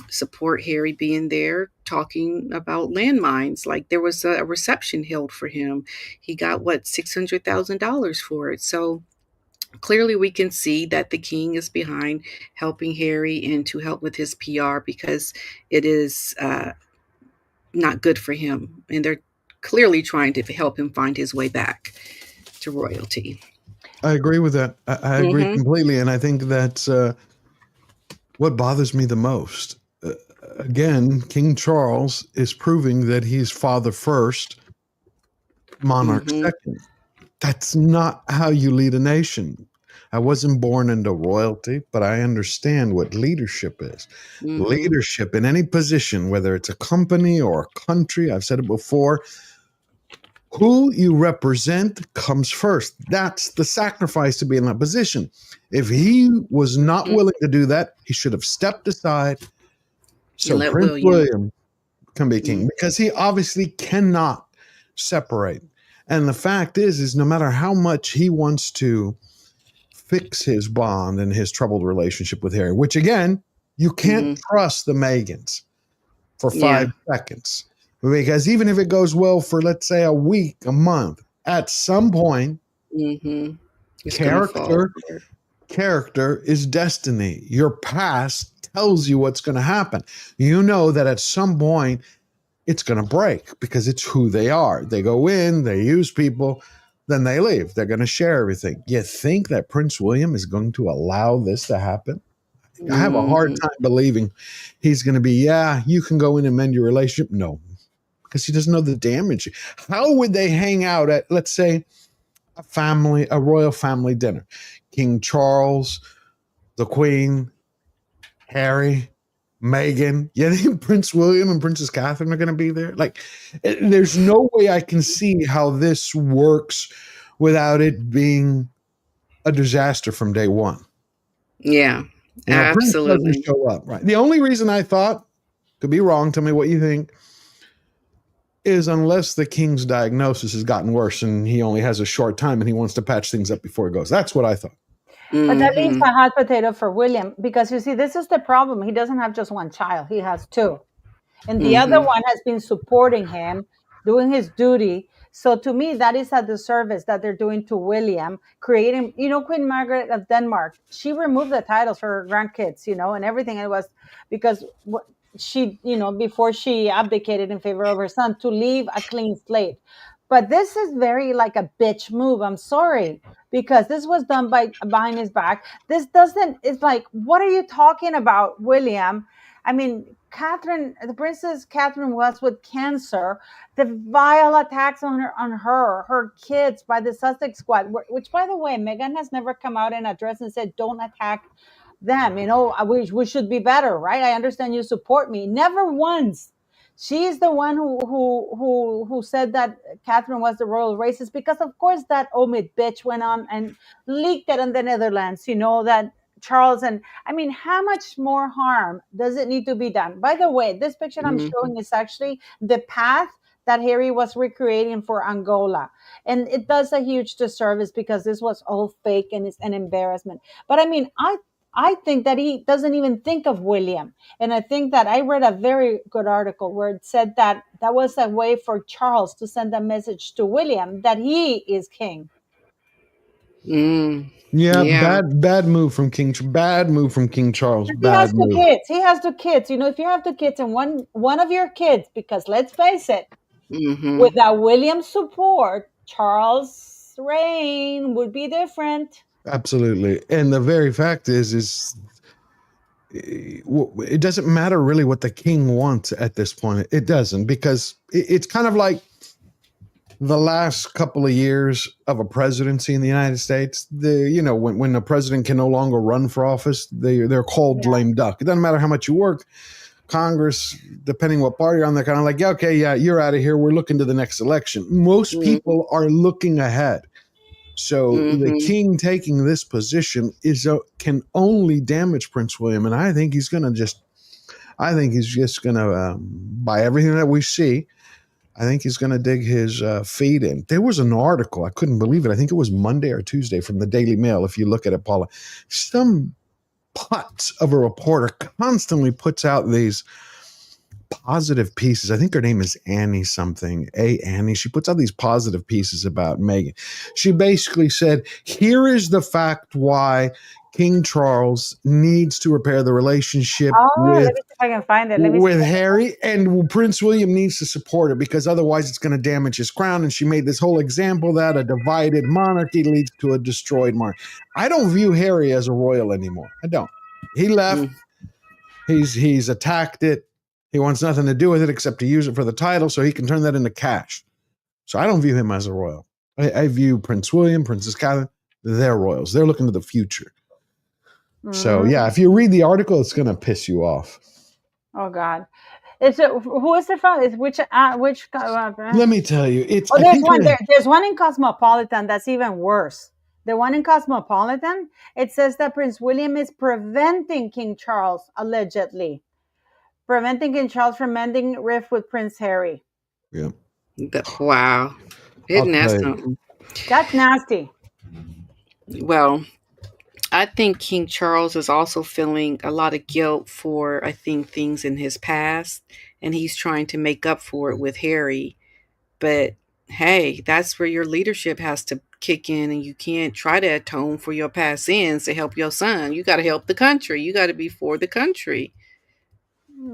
support Harry being there, talking about landmines. Like there was a reception held for him. He got what, $600,000 for it. So clearly we can see that the king is behind helping Harry and to help with his PR because it is not good for him. And they're clearly trying to help him find his way back to royalty. I agree with that. I agree Mm-hmm. completely. And I think that's what bothers me the most. Again, King Charles is proving that he's father first, monarch Mm-hmm. second. That's not how you lead a nation. I wasn't born into royalty, but I understand what leadership is. Mm-hmm. Leadership in any position, whether it's a company or a country, I've said it before, who you represent comes first. That's the sacrifice to be in that position. If he was not Mm-hmm. willing to do that, he should have stepped aside And so let Prince William. William can be king, because he obviously cannot separate. And the fact is no matter how much he wants to fix his bond and his troubled relationship with Harry, which again, you can't Mm-hmm. trust the Megans for Yeah. 5 seconds. Because even if it goes well for, let's say, a week, a month, at some point, Mm-hmm. It's gonna fall apart. character is destiny. Your past tells you what's going to happen. You know that at some point it's going to break because it's who they are. They go in, they use people, then they leave. They're going to share everything. You think that Prince William is going to allow this to happen? I have a hard Mm-hmm. time believing he's going to be, yeah, you can go in and mend your relationship. No, because he doesn't know the damage. How would they hang out at, let's say, a royal family dinner? King Charles, the Queen, Harry, Meghan. You think Prince William and Princess Catherine are going to be there? Like, there's no way I can see how this works without it being a disaster from day one. Yeah. Prince doesn't Absolutely. show up, right? The only reason I thought, could be wrong, tell me what you think, is unless the king's diagnosis has gotten worse and he only has a short time and he wants to patch things up before he goes. That's what I thought. But that leaves Mm-hmm. a hot potato for William because you see, this is the problem. He doesn't have just one child, he has two. And the other Mm-hmm. one has been supporting him, doing his duty. So to me, that is a disservice that they're doing to William, creating, Queen Margaret of Denmark, she removed the titles for her grandkids, and everything. It was because she, before she abdicated in favor of her son to leave a clean slate. But this is very like a bitch move. I'm sorry, because this was done by behind his back. This doesn't, it's like, what are you talking about, William? I mean, Catherine, the Princess Catherine was with cancer. The vile attacks on her kids by the Sussex Squad, which, by the way, Meghan has never come out and addressed and said, "Don't attack them." We should be better, right? I understand you support me. Never once. She is the one who said that Catherine was the royal racist because, of course, that Omid bitch went on and leaked it in the Netherlands. That Charles and I mean, how much more harm does it need to be done? By the way, this picture I'm Mm-hmm. showing is actually the path that Harry was recreating for Angola. And it does a huge disservice because this was all fake and it's an embarrassment. But I mean, I think that he doesn't even think of William. And I think that I read a very good article where it said that that was a way for Charles to send a message to William that he is king. Mm. Yeah, Yeah. bad move from Bad move from King Charles. He has Bad two move. kids. He has two kids. If you have two kids and one of your kids, because let's face it, Mm-hmm. without William's support, Charles' reign would be different. Absolutely. And the very fact is it doesn't matter really what the king wants at this point. It doesn't, because it's kind of like the last couple of years of a presidency in the United States. When a president can no longer run for office, they're called lame duck. It doesn't matter how much you work. Congress, depending what party you're on, they're kind of like, yeah, okay, yeah, you're out of here. We're looking to the next election. Most people are looking ahead. So the king taking this position can only damage Prince William, and I think he's just going to, by everything that we see, I think he's going to dig his feet in. There was an article, I couldn't believe it. I think it was Monday or Tuesday from the Daily Mail. If you look at it, Paula, some putz of a reporter constantly puts out these positive pieces. I think her name is Annie something. Annie. She puts out these positive pieces about Meghan. She basically said, here is the fact why King Charles needs to repair the relationship let me see if I can find it. with Harry, and Prince William needs to support it, because otherwise it's going to damage his crown. And she made this whole example that a divided monarchy leads to a destroyed monarchy. I don't view Harry as a royal anymore. I don't. He left. He's attacked it. He wants nothing to do with it except to use it for the title so he can turn that into cash. So I don't view him as a royal. I view Prince William, Princess Catherine, they're royals. They're looking to the future. So, yeah, if you read the article, it's going to piss you off. Oh, God. Who is it from? Which Let me tell you. There's one in Cosmopolitan that's even worse. The one in Cosmopolitan, it says that Prince William is preventing King Charles, allegedly, preventing King Charles from mending rift with Prince Harry. Yeah. Wow. Isn't that something? That's nasty. Well, I think King Charles is also feeling a lot of guilt for, I think, things in his past, and he's trying to make up for it with Harry. But hey, that's where your leadership has to kick in, and you can't try to atone for your past sins to help your son. You got to help the country. You got to be for the country.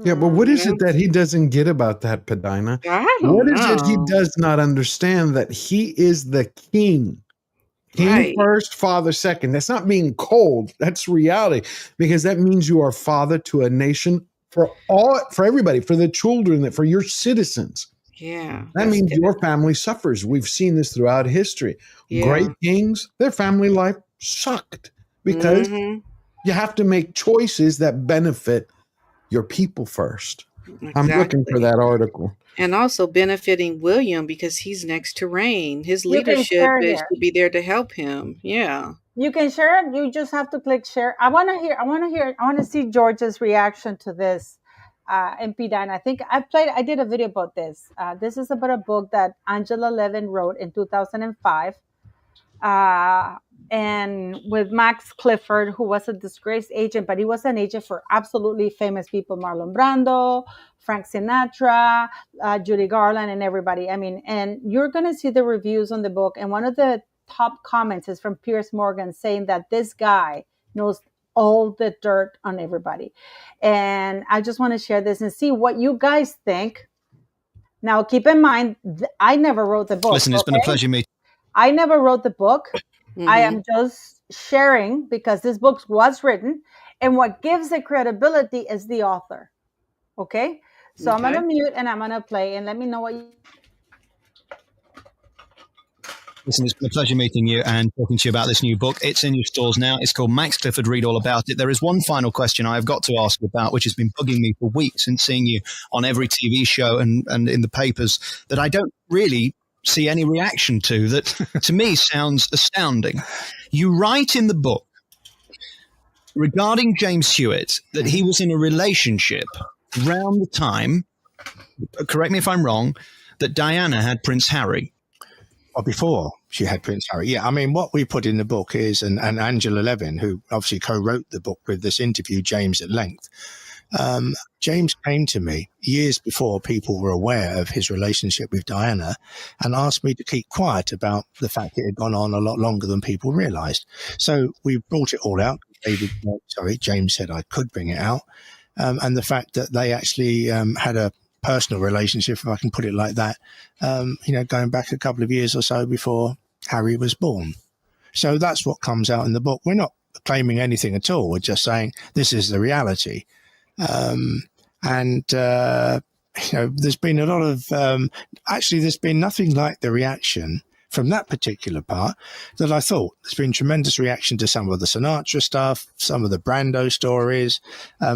Yeah, but what is it that he doesn't get about that, Padina? What is it he does not understand? That he is the king. King first, father second. That's not being cold. That's reality, because that means you are father to a nation for everybody, for the children, for your citizens. Yeah. That means your family suffers. We've seen this throughout history. Yeah. Great kings, their family life sucked because you have to make choices that benefit your people first. Exactly. I'm looking for that article. And also benefiting William, because he's next to reign. His leadership is to be there to help him. Yeah. You can share it. You just have to click share. I want to see George's reaction to this. MP Dan, I think I did a video about this. This is about a book that Angela Levin wrote in 2005. And with Max Clifford, who was a disgraced agent, but he was an agent for absolutely famous people, Marlon Brando, Frank Sinatra, Judy Garland, and everybody. I mean, and you're going to see the reviews on the book. And one of the top comments is from Piers Morgan saying that this guy knows all the dirt on everybody. And I just want to share this and see what you guys think. Now, keep in mind, I never wrote the book. Listen, it's been a pleasure meeting. I never wrote the book. I am just sharing because this book was written, and what gives it credibility is the author. Okay? So I'm going to mute and I'm going to play, and let me know what you... Listen, it's been a pleasure meeting you and talking to you about this new book. It's in your stores now. It's called Max Clifford, Read All About It. There is one final question I've got to ask you about, which has been bugging me for weeks and seeing you on every TV show and in the papers, that I don't really see any reaction to, that to me sounds astounding. You write in the book regarding James Hewitt that he was in a relationship around the time, correct me if I'm wrong, that Diana had Prince Harry. Or before she had Prince Harry. Yeah, I mean, what we put in the book is, and Angela Levin, who obviously co-wrote the book with this interview James at length, James came to me years before people were aware of his relationship with Diana and asked me to keep quiet about the fact it had gone on a lot longer than people realized. So we brought it all out. James said I could bring it out. And the fact that they actually had a personal relationship, if I can put it like that, going back a couple of years or so before Harry was born. So that's what comes out in the book. We're not claiming anything at all. We're just saying this is the reality. There's been a lot of actually there's been nothing like the reaction from that particular part that I thought. There's been tremendous reaction to some of the Sinatra stuff, some of the Brando stories,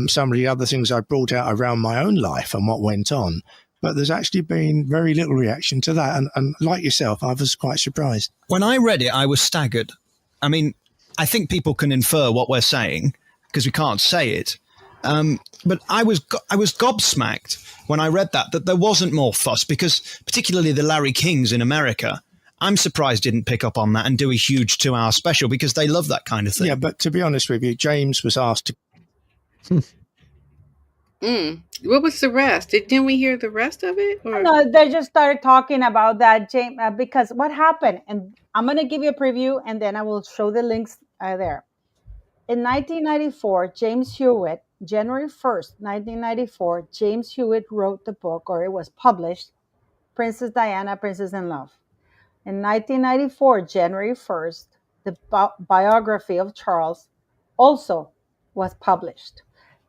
some of the other things I brought out around my own life and what went on. But there's actually been very little reaction to that. And like yourself, I was quite surprised. When I read it, I was staggered. I mean, I think people can infer what we're saying because we can't say it. But I was gobsmacked when I read that there wasn't more fuss, because particularly the Larry Kings in America, I'm surprised didn't pick up on that and do a huge 2-hour special, because they love that kind of thing. Yeah, but to be honest with you, James was asked to... What was the rest? Didn't we hear the rest of it? Or? No, they just started talking about that, James, because what happened, and I'm going to give you a preview, and then I will show the links there. In 1994, James Hewitt, January 1st, 1994, James Hewitt wrote the book, or it was published, Princess Diana, Princess in Love. In 1994, January 1st, the biography of Charles also was published.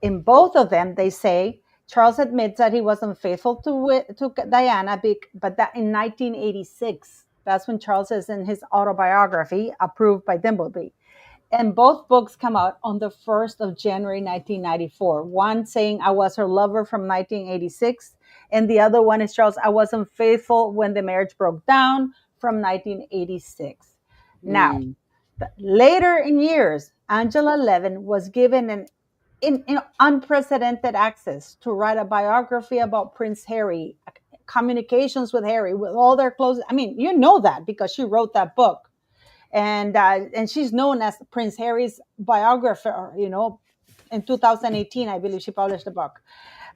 In both of them, they say Charles admits that he was unfaithful to Diana, but that in 1986, that's when Charles says in his autobiography, approved by Dimbleby. And both books come out on the 1st of January, 1994. One saying I was her lover from 1986. And the other one is Charles, I was unfaithful when the marriage broke down from 1986. Now, later in years, Angela Levin was given an unprecedented access to write a biography about Prince Harry, communications with Harry, with all their clothes. I mean, you know that because she wrote that book. And she's known as Prince Harry's biographer, in 2018, I believe she published the book.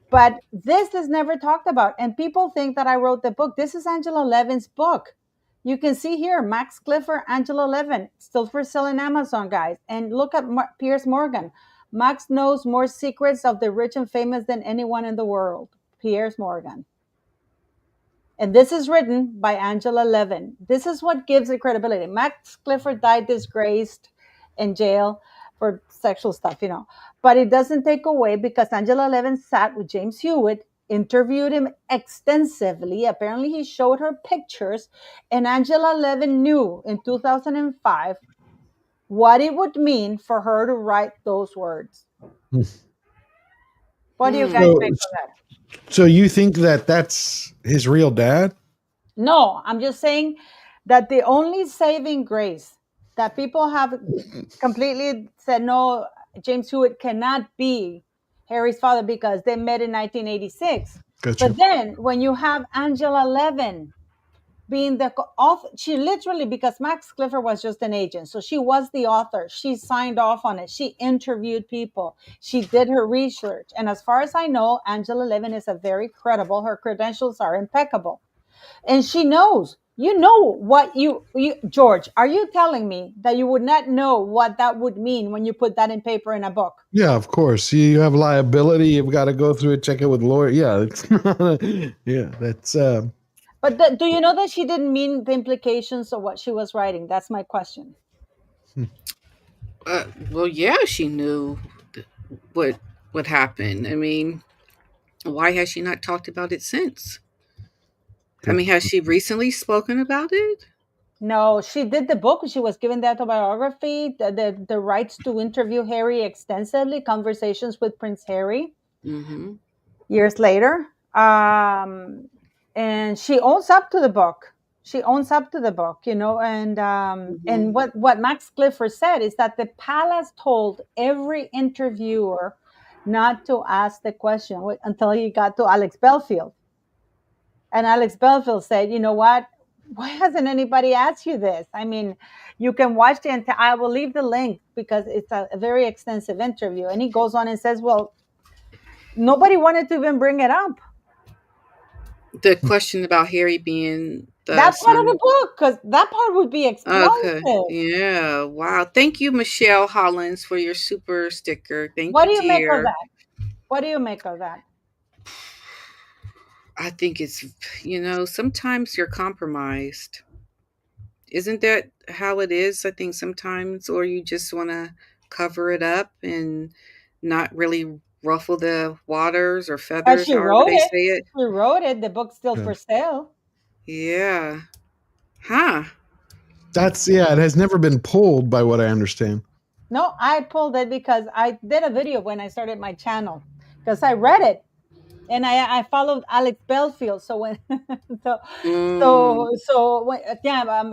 But this is never talked about. And people think that I wrote the book. This is Angela Levin's book. You can see here, Max Clifford, Angela Levin, still for sale on Amazon, guys. And look at Piers Morgan. Max knows more secrets of the rich and famous than anyone in the world. Piers Morgan. And this is written by Angela Levin. This is what gives it credibility. Max Clifford died disgraced in jail for sexual stuff, But it doesn't take away, because Angela Levin sat with James Hewitt, interviewed him extensively. Apparently, he showed her pictures. And Angela Levin knew in 2005 what it would mean for her to write those words. What do you guys think of that? So you think that that's his real dad? No, I'm just saying that the only saving grace that people have completely said, no, James Hewitt cannot be Harry's father because they met in 1986. Gotcha. But then when you have Angela Levin being the author, she literally, because Max Clifford was just an agent, so she was the author. She signed off on it. She interviewed people. She did her research. And as far as I know, Angela Levin is a very credible. Her credentials are impeccable. And she knows. You know what you George, are you telling me that you would not know what that would mean when you put that in paper in a book? Yeah, of course. You have liability. You've got to go through it, check it with lawyer. Yeah, yeah, that's... But do you know that she didn't mean the implications of what she was writing? That's my question. Well, yeah, she knew what happened. I mean, why has she not talked about it since? I mean, has she recently spoken about it? No, she did the book. She was given the autobiography, the rights to interview Harry extensively, conversations with Prince Harry. Mm-hmm. Years later. And she owns up to the book. And what Max Clifford said is that the palace told every interviewer not to ask the question until he got to Alex Belfield. And Alex Belfield said, you know what? Why hasn't anybody asked you this? I mean, you can watch the entire, I will leave the link because it's a very extensive interview. And he goes on and says, well, nobody wanted to even bring it up. The question about Harry being that part of the book, because that part would be explosive. Okay. Yeah. Wow. Thank you, Michelle Hollins, for your super sticker. Thank what you, do you make of that? What do you make of that? I think it's, sometimes you're compromised. Isn't that how it is? I think sometimes, or you just want to cover it up and not really ruffle the waters or But feathers, she however wrote they it. say it. She wrote it. The book's still Yeah. for sale. Yeah. Huh. That's it has never been pulled by what I understand. No, I pulled it because I did a video when I started my channel because I read it and I followed Alex Belfield. So when so Mm. so when, yeah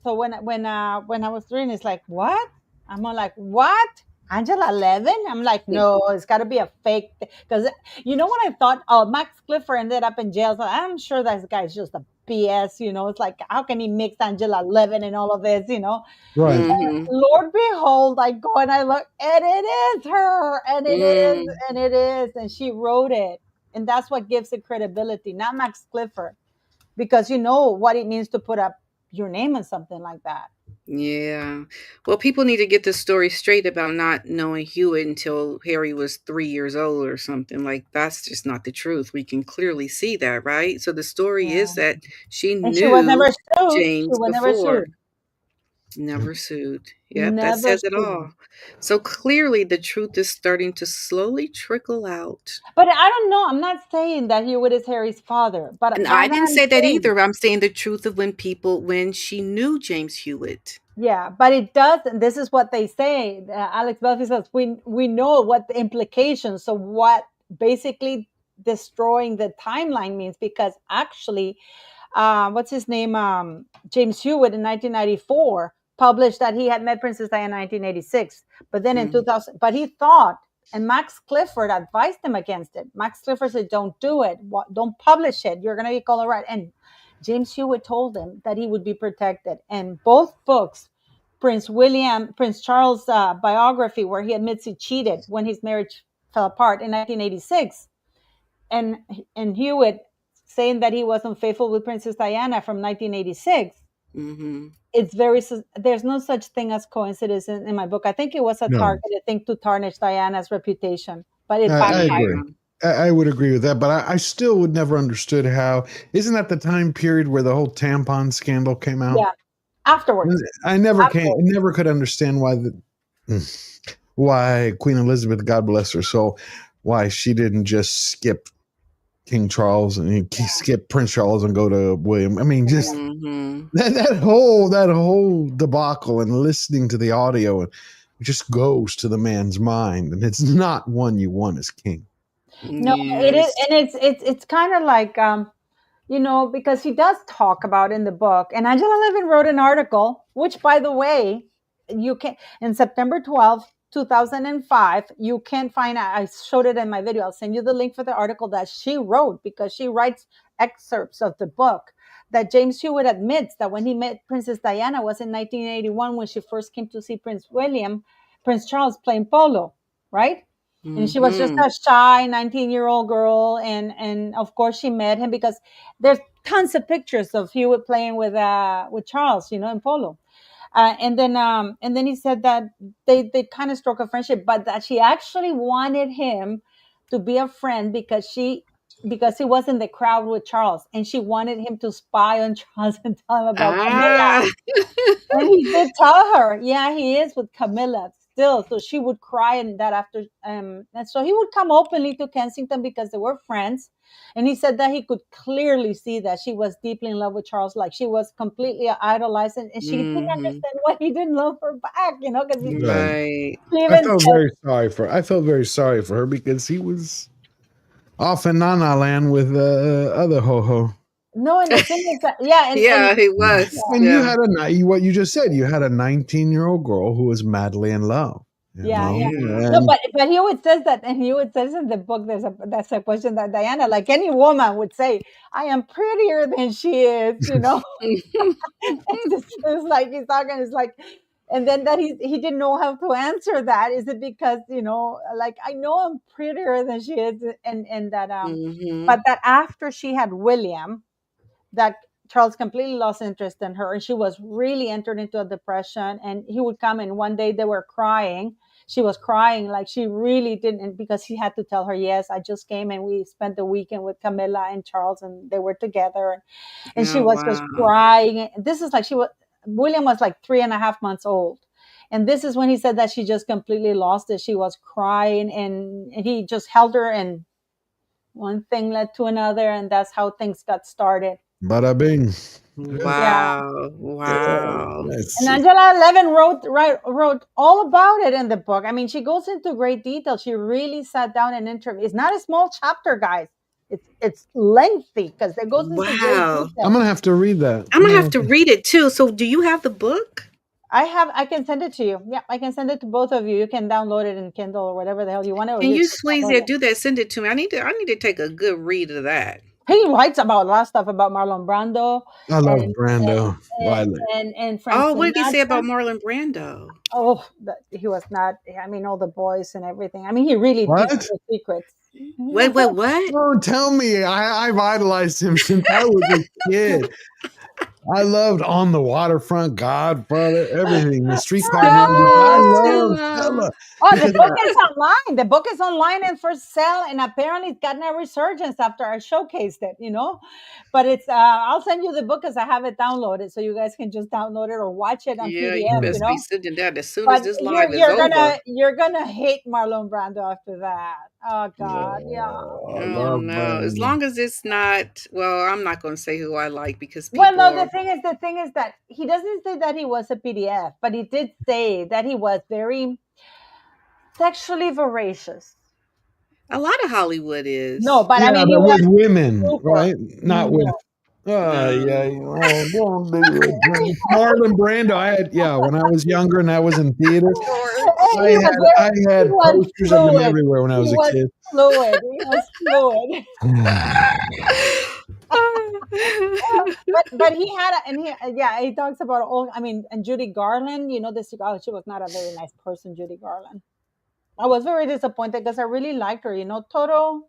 so when I was reading, it's like what I'm all like what Angela Levin? I'm like no, it's got to be a fake because you know what I thought? Oh, Max Clifford ended up in jail, so I'm sure that guy's just a BS. It's like how can he mix Angela Levin and all of this? Right. Mm-hmm. Lord behold, I go and I look, and it is her, and it is, Mm. and it is, and she wrote it. And that's what gives it credibility, not Max Clifford, because you know what it means to put up your name on something like that. Yeah. Well, people need to get the story straight about not knowing Hewitt until Harry was 3 years old or something. Like, that's just not the truth. We can clearly see that, right? So the story is Yeah. that she And she was knew never sued. She James was never before. sued. Never sued. Yep, that Never says it sued. all. So clearly the truth is starting to slowly trickle out. But I don't know. I'm not saying that Hewitt is Harry's father, but And I what didn't I'm say that saying, either. I'm saying the truth of when she knew James Hewitt. yeah, but it does. And this is what they say. Alex Belfi says we know what the implications. So what basically destroying the timeline means, because actually, what's his name? James Hewitt in 1994 published that he had met Princess Diana in 1986, but then in Mm, 2000, but he thought, and Max Clifford advised him against it. Max Clifford said, "Don't do it. Don't publish it. You're going to be called right." And James Hewitt told him that he would be protected. And both books, Prince Charles' biography, where he admits he cheated when his marriage fell apart in 1986, and Hewitt saying that he was unfaithful with Princess Diana from 1986. mm-hmm. It's there's no such thing as coincidence in my book. I think it was a No, targeted thing to tarnish Diana's reputation, but it I backfired. agree. Yeah. I would agree with that, but I still would never understood how. Isn't that the time period where the whole tampon scandal came out? Yeah, afterwards. I never came. I Afterwards. never could understand why Queen Elizabeth, God bless her soul, why she didn't just skip King Charles and skip Prince Charles and go to William. I mean, just Mm-hmm. that whole debacle and listening to the audio and it just goes to the man's mind, and it's not one you want as king. No, it is, Yes. and it's kind of like because he does talk about in the book, and Angela Levin wrote an article, which, by the way, you can in September 12th, 2005, you can find. I showed it in my video. I'll send you the link for the article that she wrote, because she writes excerpts of the book. That James Hewitt admits that when he met Princess Diana was in 1981, when she first came to see Prince Charles playing polo, right? And she was just Mm-hmm. a shy 19-year-old girl, and of course she met him because there's tons of pictures of Hewitt playing with Charles, in polo. And then he said that they kind of struck a friendship, but that she actually wanted him to be a friend because he was in the crowd with Charles, and she wanted him to spy on Charles and tell him about Camilla. Ah. And he did tell her, yeah, he is with Camilla still. So she would cry, and that after, and so he would come openly to Kensington because they were friends. And he said that he could clearly see that she was deeply in love with Charles, like she was completely idolized, and she didn't Mm-hmm. understand why he didn't love her back, because he Right. Right. I even felt said, very sorry for. I felt very sorry for her because he was off in Nana Land with other ho ho. no. And the thing is that, yeah, and Yeah, he was. And you Yeah. had what you just said. You had a 19-year-old girl who was madly in love. yeah, yeah. No, Mm-hmm. but he would says that, and he would says in the book, that's a question that Diana, like any woman, would say, "I am prettier than she is." It's like he's talking. It's like, and then that he didn't know how to answer that. Is it because like, I know I'm prettier than she is, and that Mm-hmm. but that after she had William, that Charles completely lost interest in her, and she was really entered into a depression. And he would come, and one day they were crying. She was crying, like she really didn't, because he had to tell her, "Yes, I just came and we spent the weekend with Camilla and Charles, and they were together." And she Oh, was just wow. crying. This is like William was like 3.5 months old. And this is when he said that she just completely lost it. She was crying, and he just held her, and one thing led to another, and that's how things got started. Bada bing. Yeah. Wow. And Angela Levin wrote all about it in the book. I mean, she goes into great detail. She really sat down and interviewed. It's not a small chapter, guys. It's lengthy because it goes into great Wow. detail. I'm gonna have to read that. I'm gonna have to read it too. So do you have the book? I can send it to you. Yeah, I can send it to both of you. You can download it in Kindle or whatever the hell you want to. Can you please do that? Send it to me. I need to take a good read of that. He writes about a lot of stuff about Marlon Brando. I love Brando. And Frank Oh, what did he say Sinatra. about Marlon Brando? Oh, he was not. I mean, all the boys and everything. I mean, he really What? keeps the secrets. Wait, what? Oh, tell me. I've idolized him since I was a kid. I loved On the Waterfront, Godfather, everything. The Streetcar Named. I love Stella. Oh, the book is online. The book is online and for sale, and apparently it's gotten a resurgence after I showcased it. But it's. I'll send you the book because I have it downloaded, so you guys can just download it or watch it on PDF. You best be sending that as soon But as this live is over. You're gonna hate Marlon Brando after that. Oh God, yeah. Oh no! As long as it's not. Well, I'm not going to say who I like because people. Well, no. The thing is that he doesn't say that he was a PDF, but he did say that he was very sexually voracious. A lot of Hollywood is. No, but I mean, but with women, right? Not with. No. Don't do it. Marlon Brando. When I was younger and I was in theaters, I had posters of him everywhere when I was a kid. He was fluid. but he had he talks about all. I mean, and Judy Garland. She was not a very nice person, Judy Garland. I was very disappointed because I really liked her. Total.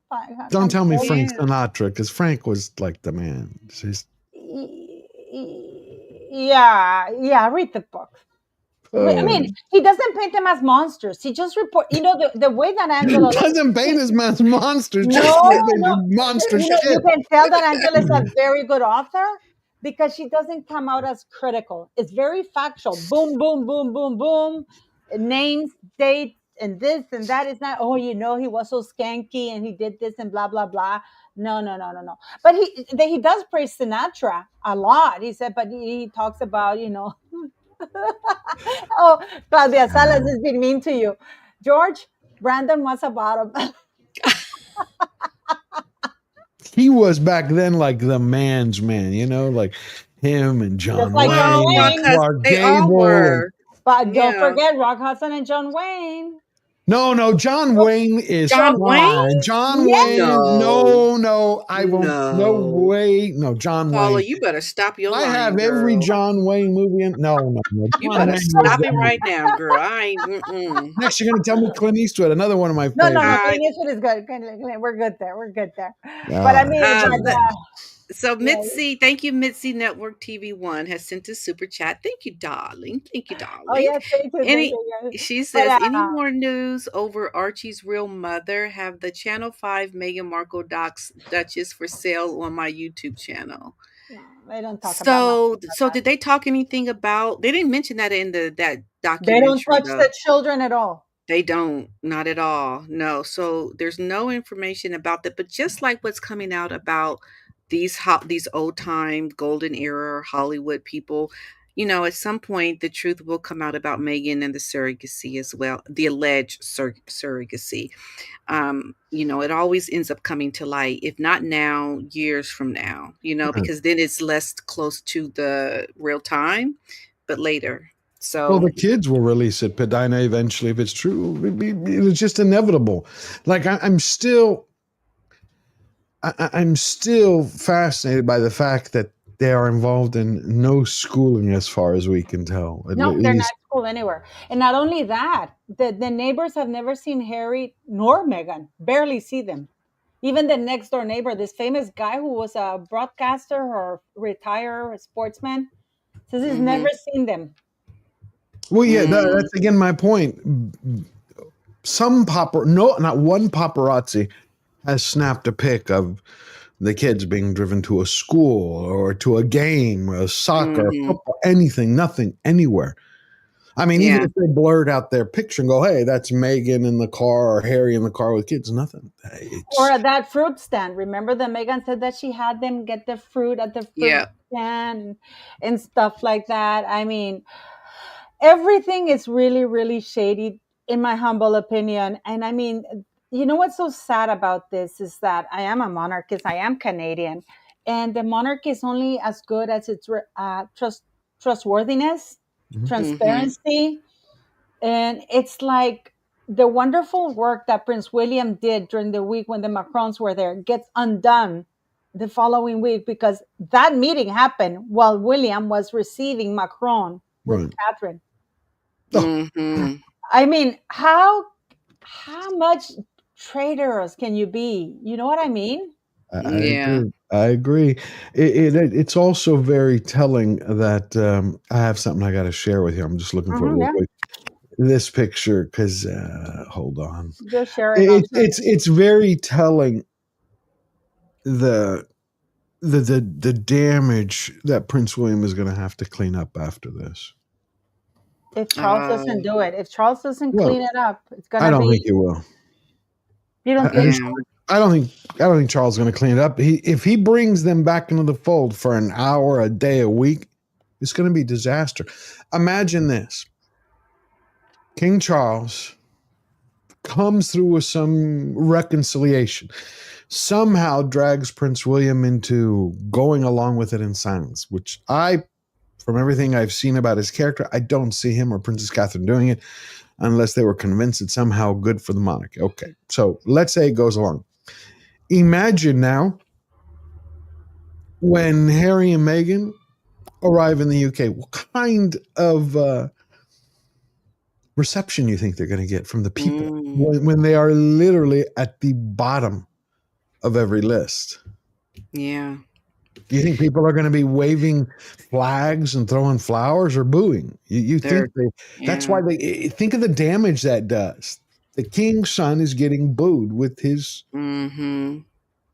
Don't tell me Frank Sinatra, because Frank was like the man. Yeah. Read the book. I mean, he doesn't paint them as monsters. He just report. The way that Angela doesn't paint as monsters. Monster shit. You can tell that Angela is a very good author because she doesn't come out as critical. It's very factual. Boom, boom, boom, boom, boom. Names, dates, and this and that. Is not. He was so skanky and he did this and blah blah blah. No. But he does praise Sinatra a lot. He said, but he talks about Oh, Claudia Salas has been mean to you. George, Brandon was about him. He was back then like the man's man, like him and John Wayne, Clark Gable. But don't forget Rock Hudson and John Wayne. No, John Wayne is John Wayne. John Wayne. No, I won't. No way. No, John Paula, Wayne. You better stop your lying, I have girl. every John Wayne movie. No. You better stop it right now, girl. I ain't. Next, you're gonna tell me Clint Eastwood, another one of my favorites. No. Clint Eastwood is good. We're good there. But I mean, so Mitzi, thank you, Mitzi Network TV1 has sent a super chat. Thank you, darling. Oh yes, thank you. She says, any more news over Archie's real mother? Have the Channel 5 Meghan Markle Duchess for sale on my YouTube channel. They don't talk about that. So did they talk anything about? They didn't mention that in that documentary. They don't touch the children at all. They don't, not at all. No. So there's no information about that. But just like what's coming out about these old time golden era Hollywood people, at some point the truth will come out about Meghan and the surrogacy as well, the alleged surrogacy. It always ends up coming to light, if not now, years from now, because then it's less close to the real time, but later. So the kids will release it, Padina, eventually, if it's true. It's just inevitable. Like I'm still fascinated by the fact that they are involved in no schooling as far as we can tell. No, they're not schooled anywhere. And not only that, the neighbors have never seen Harry nor Meghan, barely see them. Even the next door neighbor, this famous guy who was a broadcaster or retired sportsman, says he's never seen them. Well, yeah, that's again my point. Not one paparazzi has snapped a pic of the kids being driven to a school or to a game, or soccer, football, anything, nothing, anywhere. I mean, even Yeah. if they blurred out their picture and go, "Hey, that's Meghan in the car or Harry in the car with kids," nothing. Or It's at that fruit stand. Remember that Megan said that she had them get the fruit at the fruit Yeah. stand and stuff like that. I mean, everything is really, really shady, in my humble opinion. And I mean, you know what's so sad about this is that I am a monarchist, I am Canadian, and the monarchy is only as good as its trustworthiness, Mhm. Mm-hmm. transparency. And it's like the wonderful work that Prince William did during the week when the Macrons were there gets undone the following week because that meeting happened while William was receiving Macron with Right. Catherine. Oh, Mm-hmm. I mean, how much traitorous can you be? You know what I mean? I Yeah. agree. I agree. It's also very telling that I have something I got to share with you. I'm just looking for it real Yeah, quick. This picture, because hold on, just share it. I'll share it. it's very telling the the damage that Prince William is going to have to clean up after this. If Charles doesn't Oh, do it, if Charles doesn't Well, clean it up, it's I gonna don't think be. he will. You don't I'm think? yeah. sorry. I don't think Charles is going to clean it up. If he brings them back into the fold for an hour, a day, a week, it's going to be disaster. Imagine this: King Charles comes through with some reconciliation, somehow drags Prince William into going along with it in silence, which from everything I've seen about his character, I don't see him or Princess Catherine doing it unless they were convinced it's somehow good for the monarchy. Okay, so let's say it goes along. Imagine now when Harry and Meghan arrive in the UK, what kind of reception you think they're going to get from the people Mm, when they are literally at the bottom of every list? yeah. Do you think people are going to be waving flags and throwing flowers or booing? You think They're that's why yeah. they think of the damage that does. The king's son is getting booed with his. Mm-hmm.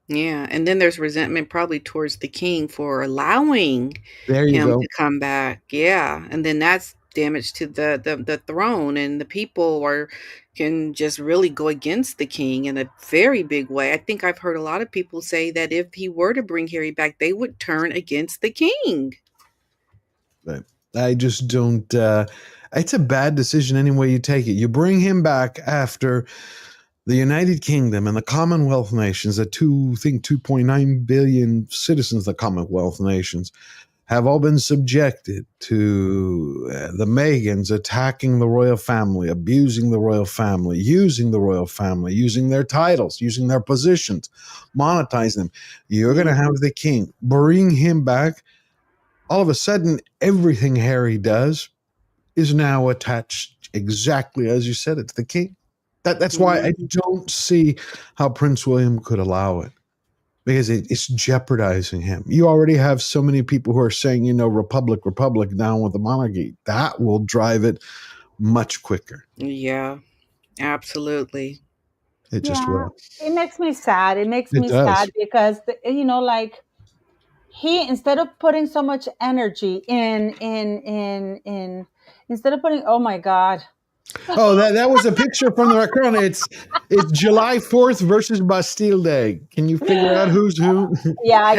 Yeah. And then there's resentment probably towards the king for allowing There you him go. to come back. Yeah. And then that's damage to the throne, and the people are can just really go against the king in a very big way. I think I've heard a lot of people say that if he were to bring Harry back, they would turn against the king. But I just don't. It's a bad decision any way you take it. You bring him back after the United Kingdom and the Commonwealth nations, the 2.9 billion citizens of the Commonwealth nations, have all been subjected to the Megans attacking the royal family, abusing the royal family, using the royal family, using their titles, using their positions, monetizing them. You're going to Mhm. have the king, bring him back. All of a sudden, everything Harry does is now attached exactly as you said it to the king. That's why I Mhm. don't see how Prince William could allow it because it's jeopardizing him. You already have so many people who are saying, Republic, Republic, down with the monarchy. That will drive it much quicker. Yeah, absolutely. It just Yeah, will. it makes me sad. It makes It me sad does. because like he instead of putting so much energy in instead of putting oh my god. Oh, that was a picture from the Crown. It's July 4th versus Bastille Day. Can you figure out who's who? Yeah, I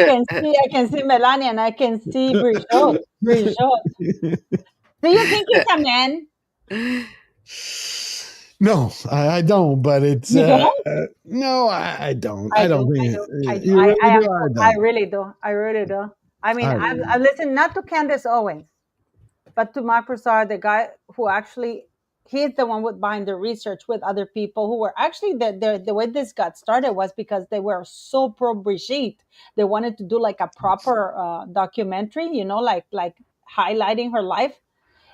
can see Melania and I can see Brigitte. Brigitte. Do you think he's a man? No, I don't. But it's You don't? no, I don't. I I don't do. I think do. I do. you I, really I do. am. I I don't. really do. I really do. I mean, I I've listened not to Candace Owens, but to Mark Broussard, the guy who actually he's the one with behind the research with other people who were actually the way this got started was because they were so pro Brigitte. They wanted to do like a proper documentary, like highlighting her life.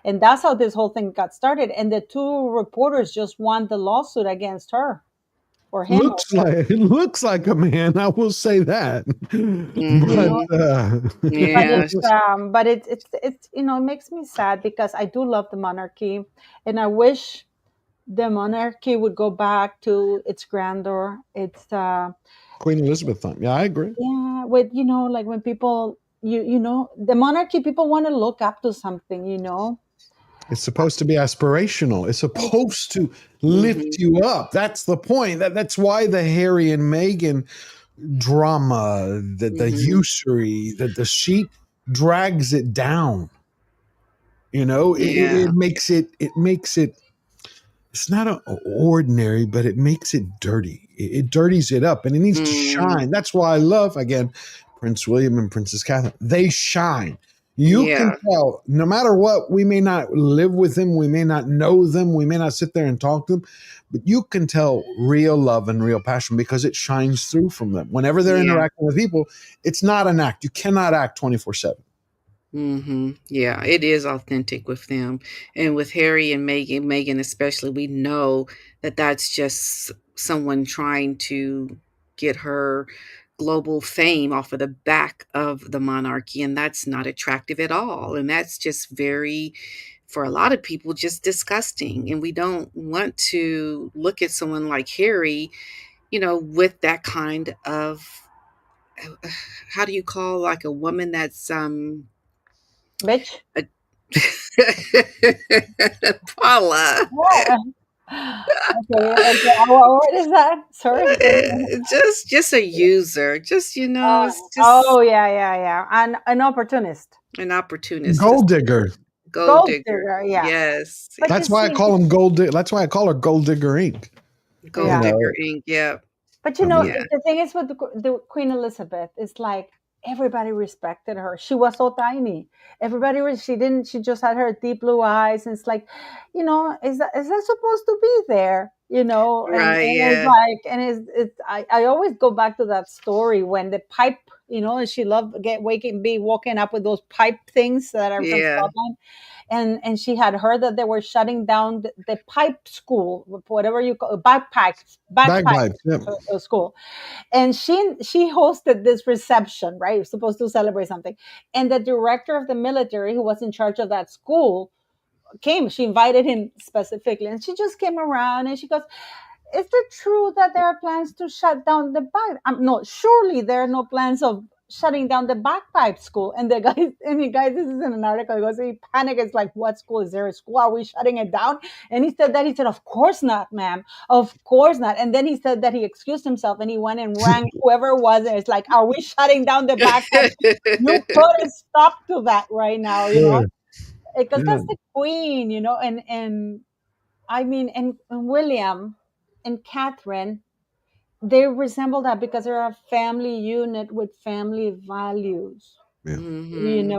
And that's how this whole thing got started. And the two reporters just won the lawsuit against her or him or it looks like a man. I will say that. But Mhm. but Yeah. it's it makes me sad because I do love the monarchy and I wish the monarchy would go back to its grandeur. It's Queen Elizabeth time. Yeah, I agree. yeah, with like when people the monarchy people want to look up to something. It's supposed to be aspirational. It's supposed to lift you up. That's the point. That's why the Harry and Meghan drama, the usury, the sheep drags it down. You know, it makes it it's not ordinary, but it makes it dirty. It dirties it up, and it needs to shine. That's why I love, again, Prince William and Princess Catherine. They shine. You can tell, no matter what, we may not live with them, we may not know them, we may not sit there and talk to them, but you can tell real love and real passion because it shines through from them. Whenever they're interacting with people, it's not an act. You cannot act 24/7. Yeah, it is authentic with them. And with Harry and Meghan especially, we know that that's just someone trying to get her global fame off of the back of the monarchy, and that's not attractive at all. And that's just very, for a lot of people, just disgusting. And we don't want to look at someone like Harry, with that kind of, how do you call like a woman that's Bitch. Paula. Okay. What is that? Sorry. Just a user. Just it's just Yeah. An opportunist. an opportunist. Gold digger. Gold digger. Yeah. Yes. But That's why I call him Gold Digger. That's why I call her Gold Digger Inc. Gold digger ink. Yeah. But the thing is with the Queen Elizabeth, it's like everybody respected her. She was so tiny. She just had her deep blue eyes. And it's like, is that supposed to be there? Right, It's like, and I always go back to that story when the pipe, she loved walking up with those pipe things that are from Scotland. And she had heard that they were shutting down the pipe school, whatever you call it, bagpipe school. And she hosted this reception, right? You're supposed to celebrate something. And the director of the military, who was in charge of that school, came. She invited him specifically. And she just came around and she goes, is it true that there are plans to shut down the bagpipe? No, surely there are no plans of shutting down the bagpipe school. And the guy, this is in an article, he panicked. It's like, what school? Is there a school? Are we shutting it down? And he said, of course not, ma'am. Of course not. And then he said that he excused himself and he went and rang whoever it was. And it's like, are we shutting down the bagpipe? You put a stop to that right now, because that's the Queen, and I mean, and William and Catherine, they resemble that because they're a family unit with family values. And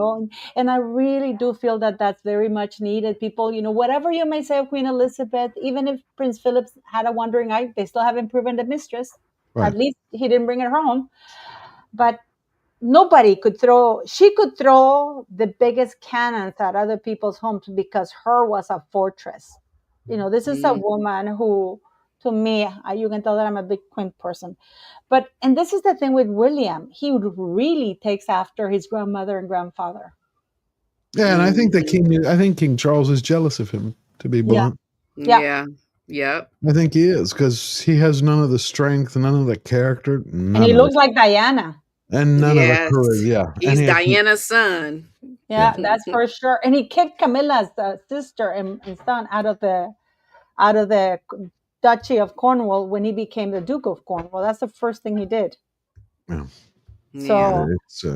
I really do feel that that's very much needed. People, whatever you may say of Queen Elizabeth, even if Prince Philip had a wandering eye, they still haven't proven the mistress. Right. At least he didn't bring her home. But she could throw the biggest cannons at other people's homes because her was a fortress. This is a woman who, to me, you can tell that I'm a big Queen person. And this is the thing with William. He really takes after his grandmother and grandfather. Yeah, and I think King Charles is jealous of him, to be blunt. Yeah. I think he is, because he has none of the strength, none of the character. And he looks like Diana. And none of the courage, He's Diana's son. Yeah, that's for sure. And he kicked Camilla's sister and son out of the Duchy of Cornwall when he became the Duke of Cornwall. That's the first thing he did. Yeah. So,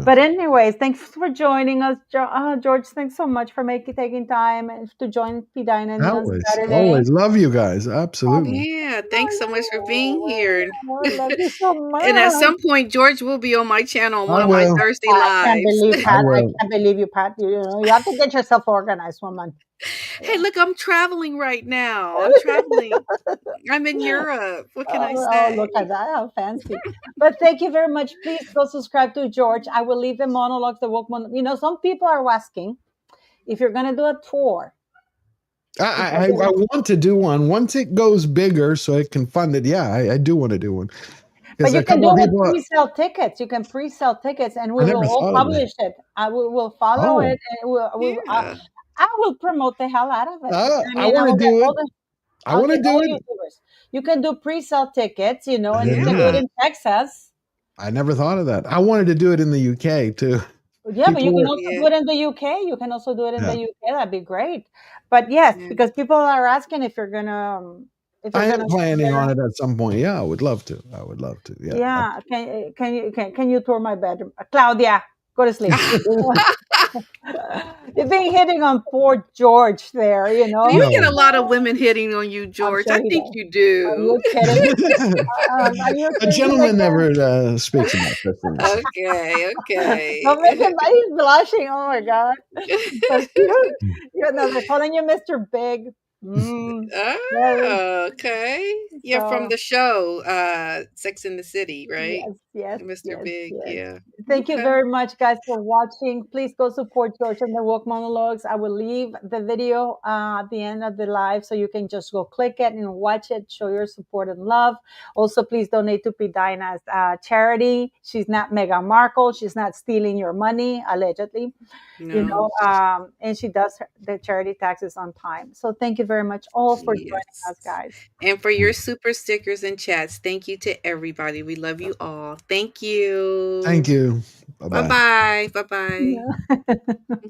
but anyways, thanks for joining us, George. Thanks so much for taking time to join P. Dina on Saturday. Always love you guys, absolutely. Yeah, thanks so much for being here. I love you so much. And at some point, George will be on my channel on one of my Thursday lives. I can't believe you, Pat. You have to get yourself organized, woman. Hey, look, I'm traveling right now. I'm in Europe. What can I say? Oh, look at that. How fancy. But thank you very much. Please go subscribe to George. I will leave the monologues, the woke monologue. Some people are asking if you're going to do a tour. I want to do one. Once it goes bigger so I can fund it, I do want to do one. But you can do it pre-sell tickets. You can pre-sell tickets and we will all publish it. We'll follow it. And I will promote the hell out of it. I want to do it. I want to do it. You can do pre-sale tickets, and you can do it in Texas. I never thought of that. I wanted to do it in the UK too. Yeah, but you People can were, also Yeah. do it in the UK. You can also do it in yeah. the UK. That'd be great. But yes, Yeah. because people are asking if I you're am gonna go planning on there. it at some point. Yeah, I would love to. I would love to. Yeah. Yeah, can you tour my bedroom? Claudia, go to sleep. You're being hitting on Fort George there, you Do know. you get a No. lot of women hitting on you, I'm George? sure I he think does. you Are do. you kidding? Are you A kidding gentleman again? never speaks about such things. Okay, Don't make okay. him. He's blushing. Oh my god, so cute. You know they're calling you Mr. Big. Mm, yes. Oh, okay. Yeah, from So the show, Sex in the City, right? yes, yes, Mr. yes, Big, yes. yeah. Thank you Okay. very much, guys, for watching. Please go support George and the Woke Monologues. I will leave the video at the end of the live so you can just go click it and watch it, show your support and love. Also, please donate to P. Dinah's charity. She's not Meghan Markle. She's not stealing your money, allegedly, No. and she does the charity taxes on time. So thank you very much all for joining Yes. us, guys. And for your super stickers and chats, thank you to everybody. We love you all. Thank you. Thank you. Bye bye. Bye-bye. Bye-bye. Yeah.